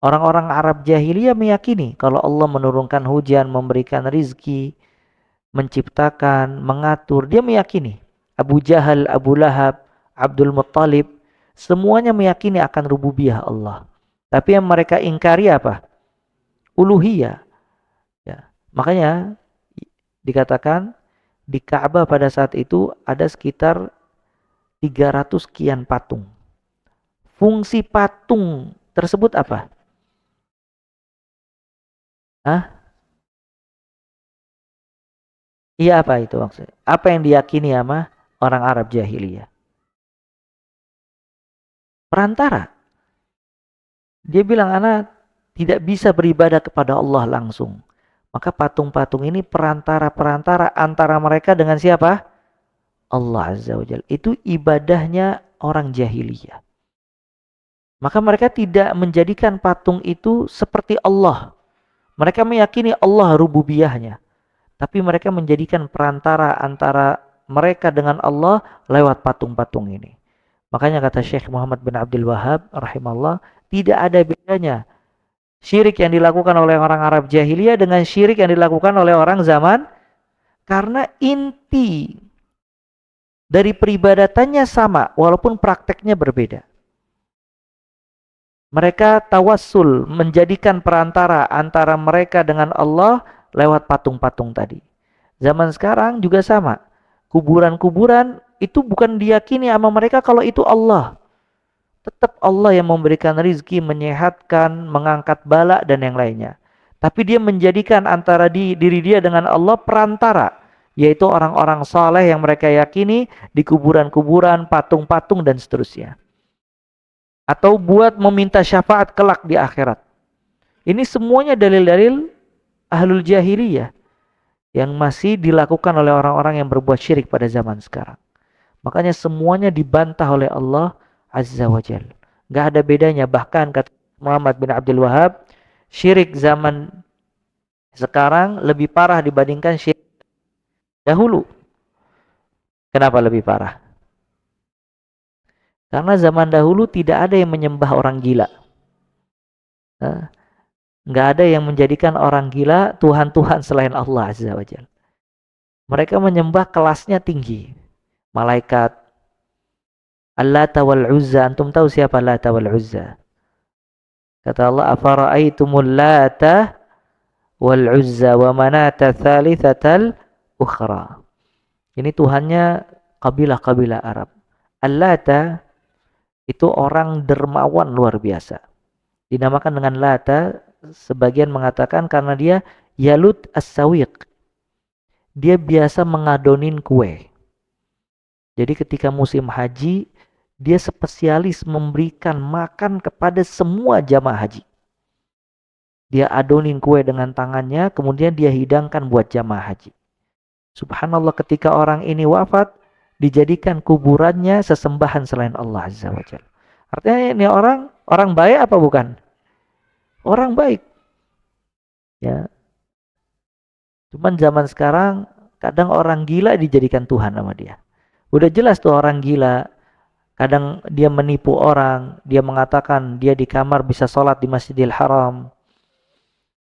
S1: Orang-orang Arab jahiliyah meyakini kalau Allah menurunkan hujan, memberikan rizki, menciptakan, mengatur. Dia meyakini. Abu Jahal, Abu Lahab, Abdul Muttalib, Semuanya meyakini akan rububiyah Allah. Tapi yang mereka ingkari apa? Uluhiyah. Ya. Makanya dikatakan di Ka'bah pada saat itu ada sekitar 300 sekian patung. Fungsi patung tersebut apa? Hah? Iya, apa itu maksudnya? Apa yang diyakini sama orang Arab jahiliyah? Perantara. Dia bilang, anak tidak bisa beribadah kepada Allah langsung. Maka patung-patung ini perantara-perantara antara mereka dengan siapa? Allah Azza wa Jalla. Itu ibadahnya orang jahiliyah. Maka mereka tidak menjadikan patung itu seperti Allah. Mereka meyakini Allah rububiyahnya. Tapi mereka menjadikan perantara antara mereka dengan Allah lewat patung-patung ini. Makanya kata Syekh Muhammad bin Abdul Wahab rahimahullah, tidak ada bedanya syirik yang dilakukan oleh orang Arab jahiliyah dengan syirik yang dilakukan oleh orang zaman, karena inti dari peribadatannya sama walaupun prakteknya berbeda. Mereka tawassul, menjadikan perantara antara mereka dengan Allah lewat patung-patung tadi. Zaman sekarang juga sama. Kuburan-kuburan itu bukan diyakini sama mereka kalau itu Allah. Tetap Allah yang memberikan rizki, menyehatkan, mengangkat bala dan yang lainnya. Tapi dia menjadikan antara diri dia dengan Allah perantara, yaitu orang-orang saleh yang mereka yakini di kuburan-kuburan, patung-patung dan seterusnya. Atau buat meminta syafaat kelak di akhirat. Ini semuanya dalil-dalil ahlul jahiliyah yang masih dilakukan oleh orang-orang yang berbuat syirik pada zaman sekarang. Makanya semuanya dibantah oleh Allah Azza wa Jalla. Gak ada bedanya. Bahkan kata Muhammad bin Abdul Wahab, syirik zaman sekarang lebih parah dibandingkan syirik dahulu. Kenapa lebih parah? Karena zaman dahulu tidak ada yang menyembah orang gila. Nggak ada yang menjadikan orang gila Tuhan-Tuhan selain Allah Azza wa Jalla. Mereka menyembah kelasnya tinggi. Malaikat, Al-Lata wal Uzza. Antum tahu siapa Lata wal Uzza? Kata Allah, afara'aitumul Lata wal Uzza wa manata thalithatal ukhra. Ini Tuhannya kabilah-kabilah Arab. Al-Lata itu orang dermawan luar biasa. Dinamakan dengan Lata, sebagian mengatakan karena dia Yalut as-Sawiq. Dia biasa mengadonin kue. Jadi ketika musim haji, dia spesialis memberikan makan kepada semua jamaah haji. Dia adonin kue dengan tangannya, kemudian dia hidangkan buat jamaah haji. Subhanallah, ketika orang ini wafat, dijadikan kuburannya sesembahan selain Allah Azza wa Jalla. Artinya ini orang baik apa bukan? Orang baik. Ya. Cuman zaman sekarang kadang orang gila dijadikan Tuhan sama dia. Udah jelas tuh orang gila. Kadang dia menipu orang, dia mengatakan dia di kamar bisa sholat di Masjidil Haram.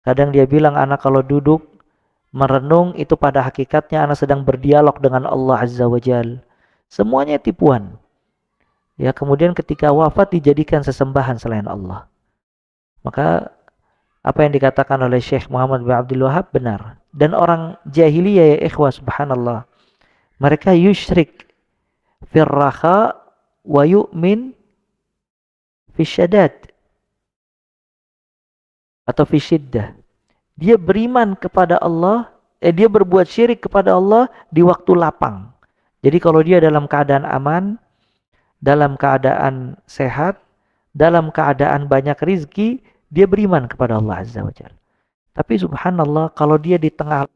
S1: Kadang dia bilang anak kalau duduk merenung itu pada hakikatnya anak sedang berdialog dengan Allah Azza wa Jal. Semuanya tipuan. Ya, kemudian ketika wafat dijadikan sesembahan selain Allah. Maka apa yang dikatakan oleh Syekh Muhammad bin Abdul Wahab benar. Dan orang jahiliyah ya ikhwah subhanallah, mereka yusyrik firraha wa yu'min fisyadad atau fisyiddah. Dia beriman kepada Allah, dia berbuat syirik kepada Allah di waktu lapang. Jadi kalau dia dalam keadaan aman, dalam keadaan sehat, dalam keadaan banyak rizki, dia beriman kepada Allah Azza wa Jalla. Tapi subhanallah, kalau dia di tengah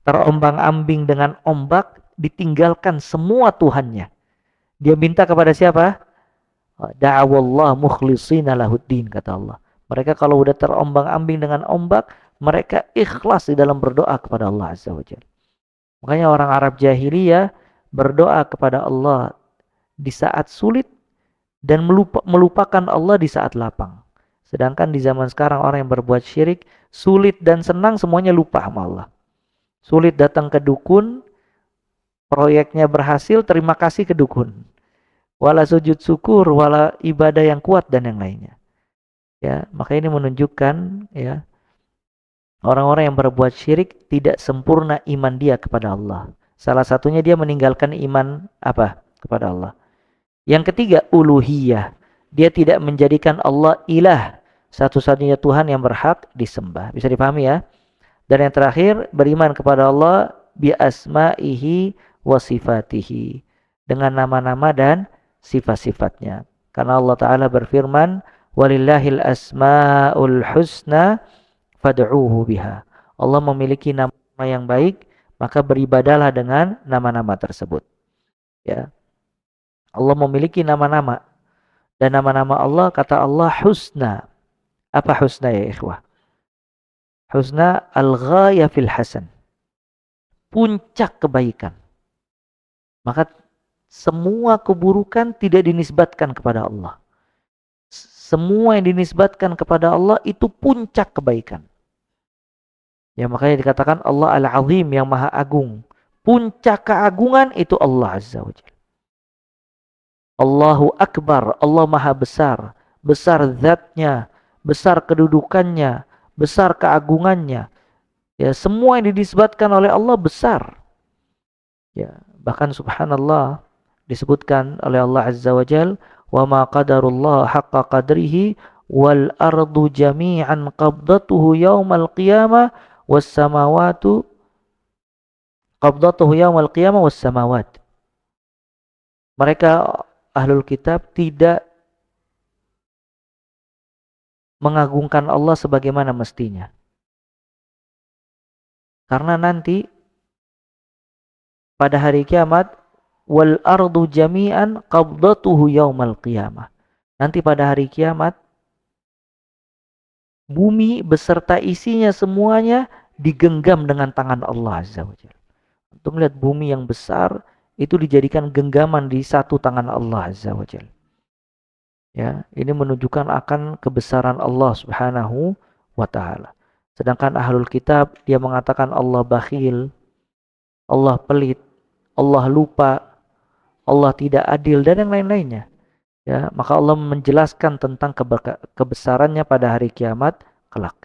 S1: terombang-ambing dengan ombak, ditinggalkan semua Tuhannya. Dia minta kepada siapa? Da'awallah mukhlishina lahuddin, kata Allah. Mereka kalau udah terombang-ambing dengan ombak, mereka ikhlas di dalam berdoa kepada Allah Azza wa Jalla. Makanya orang Arab jahiliyah berdoa kepada Allah di saat sulit dan melupakan Allah di saat lapang. Sedangkan di zaman sekarang orang yang berbuat syirik, sulit dan senang semuanya lupa sama Allah. Sulit datang ke dukun, proyeknya berhasil, terima kasih ke dukun. wala sujud syukur, wala ibadah yang kuat dan yang lainnya. Ya, maka ini menunjukkan ya orang-orang yang berbuat syirik tidak sempurna iman dia kepada Allah. Salah satunya dia meninggalkan iman apa? Kepada Allah. Yang ketiga, uluhiyah. Dia tidak menjadikan Allah ilah, satu-satunya Tuhan yang berhak disembah. Bisa dipahami ya? Dan yang terakhir, beriman kepada Allah bi asma'ihi wa sifatihi. Dengan nama-nama dan sifat-sifatnya. Karena Allah Ta'ala berfirman, walillahil asma'ul husna fad'uuhu biha. Allah memiliki nama yang baik, maka beribadalah dengan nama-nama tersebut. Ya. Allah memiliki nama-nama, dan nama-nama Allah, kata Allah, husna. Apa husna ya ikhwah? Husna al-ghaya fil hasan. Puncak kebaikan. Maka semua keburukan tidak dinisbatkan kepada Allah. Semua yang dinisbatkan kepada Allah itu puncak kebaikan. Ya, makanya dikatakan Allah Al-Azim, yang maha agung. Puncak keagungan itu Allah Azza wa Jalla. Allahu Akbar, Allah maha besar. Besar zatnya, besar kedudukannya, besar keagungannya. Ya, semua yang dinisbatkan oleh Allah besar. Ya, bahkan subhanallah disebutkan oleh Allah Azza wa Jalla, wa ma qadarullah haqqa qadrihi wal ardu jami'an qabdatuhu yaumal qiyamah was samawati qabdatuhu yaumal qiyamah was samawat. Mereka ahlul kitab tidak mengagungkan Allah sebagaimana mestinya. Karena nanti pada hari kiamat, wal ardu jami'an qabdatuhu yaumal qiyamah. Nanti pada hari kiamat, bumi beserta isinya semuanya digenggam dengan tangan Allah Azza wa Jalla. Untuk melihat bumi yang besar itu dijadikan genggaman di satu tangan Allah Azza wa Jalla. Ya, ini menunjukkan akan kebesaran Allah Subhanahu wa taala. Sedangkan ahlul kitab dia mengatakan Allah bakhil, Allah pelit, Allah lupa, Allah tidak adil dan yang lain-lainnya. Ya, maka Allah menjelaskan tentang kebesarannya pada hari kiamat kelak.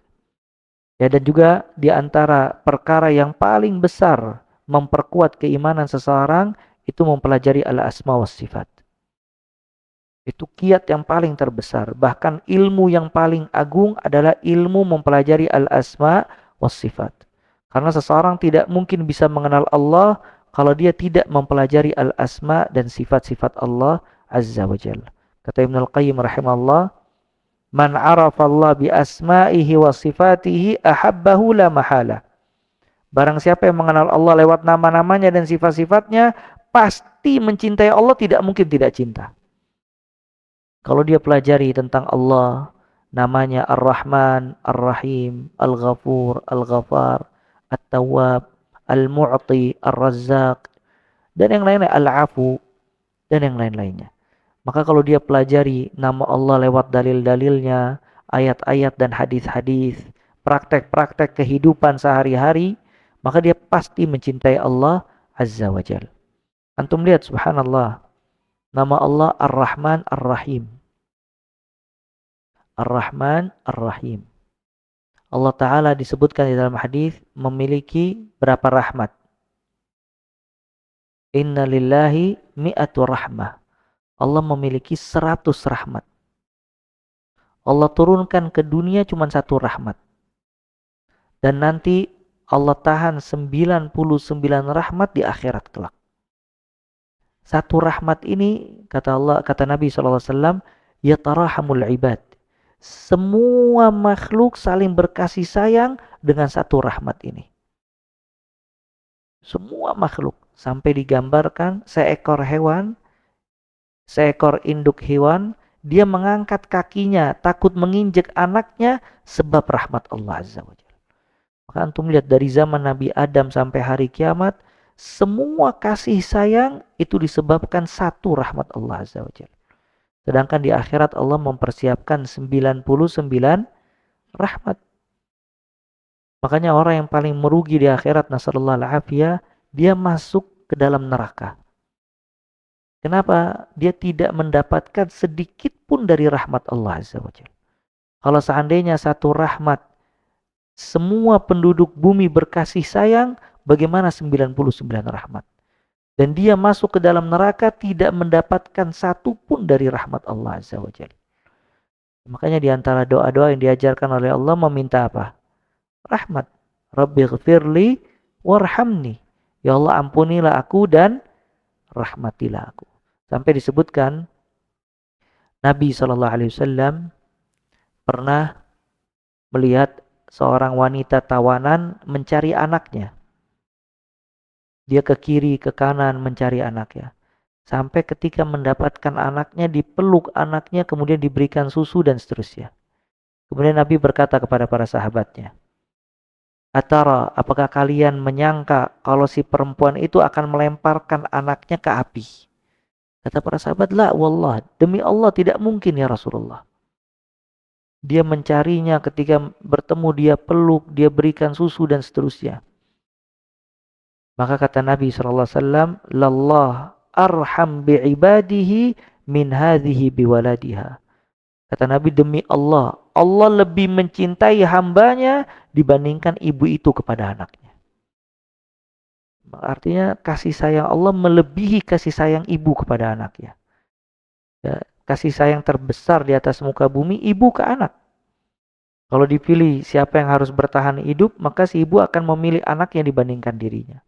S1: Ya, dan juga di antara perkara yang paling besar memperkuat keimanan seseorang itu mempelajari al-asma was sifat. Itu kiat yang paling terbesar. Bahkan ilmu yang paling agung adalah ilmu mempelajari al-asma was sifat. Karena seseorang tidak mungkin bisa mengenal Allah kalau dia tidak mempelajari al-asma dan sifat-sifat Allah Azza wa Jalla. Kata Ibnu Al-Qayyim rahimahullah, man arafa Allah bi asma'ihi wa sifatihi ahabbahu la mahala. Barang siapa yang mengenal Allah lewat nama-namanya dan sifat-sifatnya, pasti mencintai Allah, tidak mungkin tidak cinta. Kalau dia pelajari tentang Allah, namanya Ar-Rahman, Ar-Rahim, Al-Ghafur, Al-Ghafar, At-Tawwab, Al-Mu'ti, Ar-Razzaq, dan yang lainnya, Al-Afu, dan yang lain-lainnya. Maka kalau dia pelajari nama Allah lewat dalil-dalilnya, ayat-ayat dan hadis-hadis, praktek-praktek kehidupan sehari-hari, maka dia pasti mencintai Allah Azza wa Jalla. Antum lihat subhanallah, nama Allah Ar-Rahman Ar-Rahim. Ar-Rahman Ar-Rahim. Allah Ta'ala disebutkan di dalam hadis memiliki berapa rahmat? Inna lillahi mi'atu rahmah. Allah memiliki 100 rahmat. Allah turunkan ke dunia cuma satu rahmat. Dan nanti Allah tahan 99 rahmat di akhirat kelak. Satu rahmat ini, kata Allah, kata Nabi SAW, yatarahamul ibad. Semua makhluk saling berkasih sayang dengan satu rahmat ini. Semua makhluk. Sampai digambarkan seekor hewan, seekor induk hewan, dia mengangkat kakinya takut menginjek anaknya sebab rahmat Allah Azza wa Jalla. Maka antum lihat dari zaman Nabi Adam sampai hari kiamat, semua kasih sayang itu disebabkan satu rahmat Allah Azza wa Jalla. Sedangkan di akhirat Allah mempersiapkan 99 rahmat. Makanya orang yang paling merugi di akhirat, nasallallahu alaihi, dia masuk ke dalam neraka. Kenapa? Dia tidak mendapatkan sedikit pun dari rahmat Allah Azza wa Jalla. Kalau seandainya satu rahmat semua penduduk bumi berkasih sayang, bagaimana 99 rahmat? Dan dia masuk ke dalam neraka tidak mendapatkan satu pun dari rahmat Allah Azza wa Jalla. Makanya di antara doa-doa yang diajarkan oleh Allah meminta apa? Rahmat. Rabbighfirli warhamni. Ya Allah, ampunilah aku dan rahmatilah aku. Sampai disebutkan Nabi SAW pernah melihat seorang wanita tawanan mencari anaknya. Dia ke kiri, ke kanan mencari anaknya. Sampai ketika mendapatkan anaknya, dipeluk anaknya, kemudian diberikan susu dan seterusnya. Kemudian Nabi berkata kepada para sahabatnya, Atara, apakah kalian menyangka kalau si perempuan itu akan melemparkan anaknya ke api? Kata para sahabat, la wallah, demi Allah tidak mungkin ya Rasulullah. Dia mencarinya, ketika bertemu dia peluk, dia berikan susu dan seterusnya. Maka kata Nabi SAW, Lallah arham bi'ibadihi min hadhihi biwaladiha. Kata Nabi, demi Allah, Allah lebih mencintai hambanya dibandingkan ibu itu kepada anaknya. Artinya kasih sayang Allah melebihi kasih sayang ibu kepada anaknya. Ya, kasih sayang terbesar di atas muka bumi, ibu ke anak. Kalau dipilih siapa yang harus bertahan hidup, maka si ibu akan memilih anak yang dibandingkan dirinya.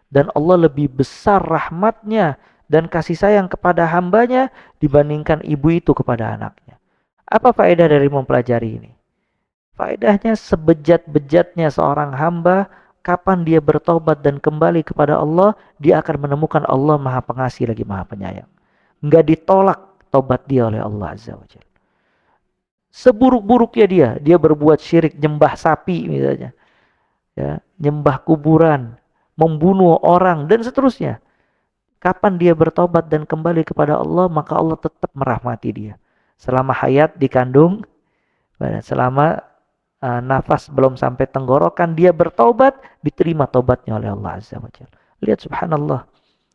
S1: Dan Allah lebih besar rahmatnya dan kasih sayang kepada hambanya dibandingkan ibu itu kepada anaknya. Apa faedah dari mempelajari ini? Faedahnya sebejat-bejatnya seorang hamba, kapan dia bertobat dan kembali kepada Allah, dia akan menemukan Allah Maha Pengasih lagi Maha Penyayang. Enggak ditolak tobat dia oleh Allah Azza wa Jalla. Seburuk-buruknya dia berbuat syirik, nyembah sapi misalnya, ya, nyembah kuburan, membunuh orang dan seterusnya. Kapan dia bertobat dan kembali kepada Allah, maka Allah tetap merahmati dia. Selama hayat dikandung, selama nafas belum sampai tenggorokan, dia bertobat, diterima tobatnya oleh Allah Azza wa Jalla. Lihat subhanallah,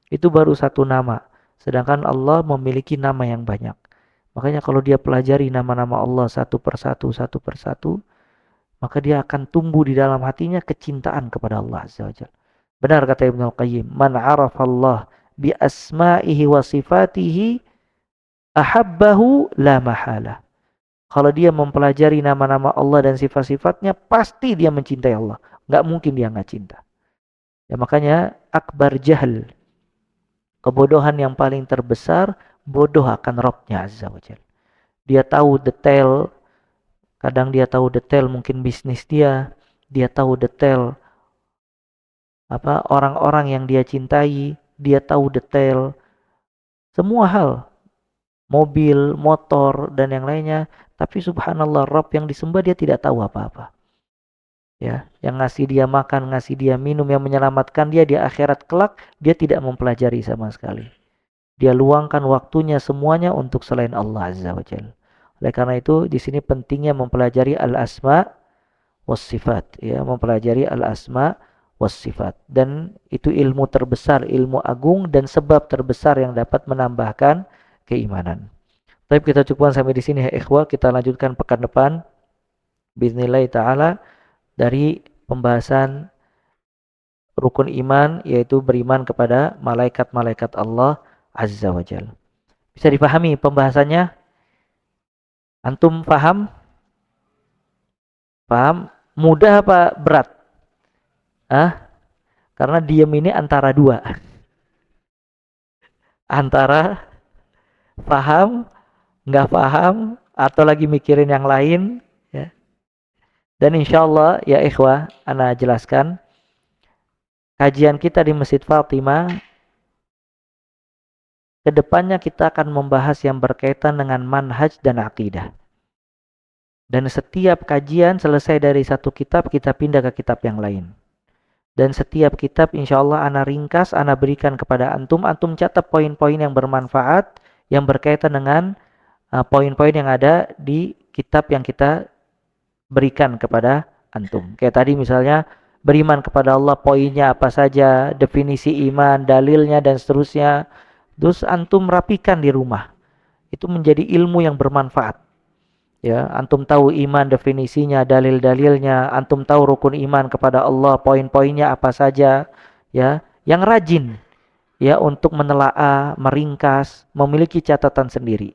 S1: itu baru satu nama. Sedangkan Allah memiliki nama yang banyak. Makanya kalau dia pelajari nama-nama Allah satu persatu, maka dia akan tumbuh di dalam hatinya kecintaan kepada Allah Azza wa Jalla. Benar kata Ibnu Qayyim, man arafallah bi asma'ihi wa sifatihi ahabbahu la mahala. Kalau dia mempelajari nama-nama Allah dan sifat-sifatnya, pasti dia mencintai Allah. Nggak mungkin dia nggak cinta. Ya makanya akbar jahl, kebodohan yang paling terbesar, bodoh akan Rabb-Nya Azza wa Jalla. Dia tahu detail, kadang dia tahu detail mungkin bisnis dia tahu detail apa orang-orang yang dia cintai, dia tahu detail semua hal, mobil, motor dan yang lainnya, tapi subhanallah Rabb yang disembah dia tidak tahu apa-apa. Ya, yang ngasih dia makan, ngasih dia minum, yang menyelamatkan dia di akhirat kelak, dia tidak mempelajari sama sekali. Dia luangkan waktunya semuanya untuk selain Allah Azza wa Jalla. Oleh karena itu, di sini pentingnya mempelajari al-asma was sifat, ya, mempelajari al-asma was sifat. Dan itu ilmu terbesar, ilmu agung dan sebab terbesar yang dapat menambahkan keimanan. Tapi kita cukupkan sampai di sini ya ikhwah, kita lanjutkan pekan depan bismillah taala dari pembahasan rukun iman, yaitu beriman kepada malaikat-malaikat Allah Azza wa Jalla. Bisa dipahami pembahasannya? Antum paham? Paham? Mudah apa berat? Karena diem ini antara dua. Antara paham, nggak paham, atau lagi mikirin yang lain. Ya. Dan insya Allah ya ikhwah, ana jelaskan. Kajian kita di Masjid Fatimah, kedepannya kita akan membahas yang berkaitan dengan manhaj dan akidah. Dan setiap kajian selesai dari satu kitab, kita pindah ke kitab yang lain. Dan setiap kitab insya Allah ana ringkas, ana berikan kepada antum. Antum catat poin-poin yang bermanfaat, yang berkaitan dengan poin-poin yang ada di kitab yang kita berikan kepada antum. Kayak tadi misalnya, beriman kepada Allah, poinnya apa saja, definisi iman, dalilnya dan seterusnya. Terus antum rapikan di rumah. Itu menjadi ilmu yang bermanfaat. Ya, antum tahu iman definisinya, dalil-dalilnya, antum tahu rukun iman kepada Allah, poin-poinnya apa saja, ya. Yang rajin ya untuk menelaah, meringkas, memiliki catatan sendiri.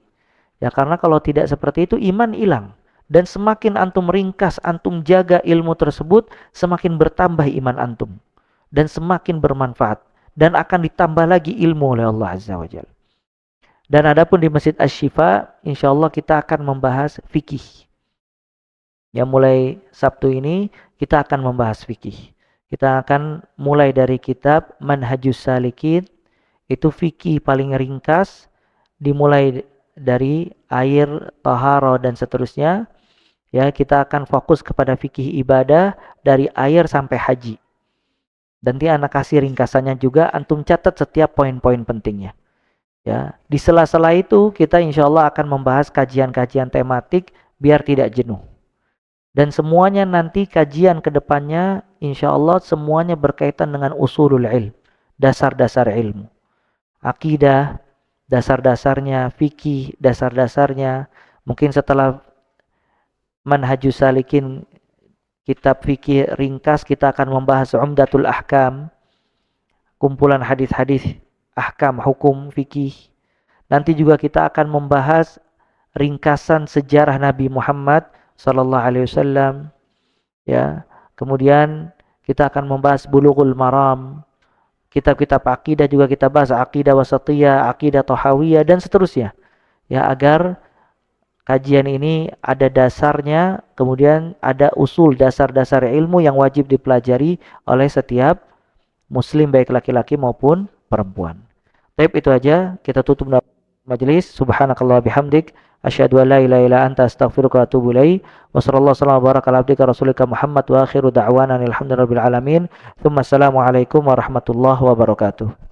S1: Ya, karena kalau tidak seperti itu iman hilang. Dan semakin antum ringkas, antum jaga ilmu tersebut, semakin bertambah iman antum. Dan semakin bermanfaat. Dan akan ditambah lagi ilmu oleh Allah Azza wa Jalla. Dan adapun di Masjid Asy-Syifa, insyaallah kita akan membahas fikih. Ya, mulai Sabtu ini kita akan membahas fikih. Kita akan mulai dari kitab Manhajus Salikin, itu fikih paling ringkas, dimulai dari air, taharah dan seterusnya. Ya, kita akan fokus kepada fikih ibadah dari air sampai haji. Nanti anak kasih ringkasannya juga, antum catat setiap poin-poin pentingnya. Ya, di sela-sela itu kita insya Allah akan membahas kajian-kajian tematik biar tidak jenuh. Dan semuanya nanti kajian ke depannya insya Allah semuanya berkaitan dengan usulul ilm, dasar-dasar ilmu. Akidah, dasar-dasarnya, fikih, dasar-dasarnya. Mungkin setelah Manhajus Salikin, kitab fikih ringkas, kita akan membahas Umdatul Ahkam, kumpulan hadis-hadis ahkam hukum fikih. Nanti juga kita akan membahas ringkasan sejarah Nabi Muhammad sallallahu alaihi wasallam, ya. Kemudian kita akan membahas Bulughul Maram, kitab-kitab akidah juga kita bahas, akidah wasatiyah, akidah tahawiyah dan seterusnya. Ya, agar kajian ini ada dasarnya, kemudian ada usul dasar-dasar ilmu yang wajib dipelajari oleh setiap muslim baik laki-laki maupun perempuan. Baik, itu aja, kita tutup majelis. Subhanakallah bihamdik, asyhadu an la ilaha illa anta astaghfiruka wa atubu ilaik. Wa sallallahu alaihi wa baraka ala abdika rasulika Muhammad wa akhiru da'wana alhamdulillahi rabbil alamin. Tsumma assalamu alaikum warahmatullahi wabarakatuh.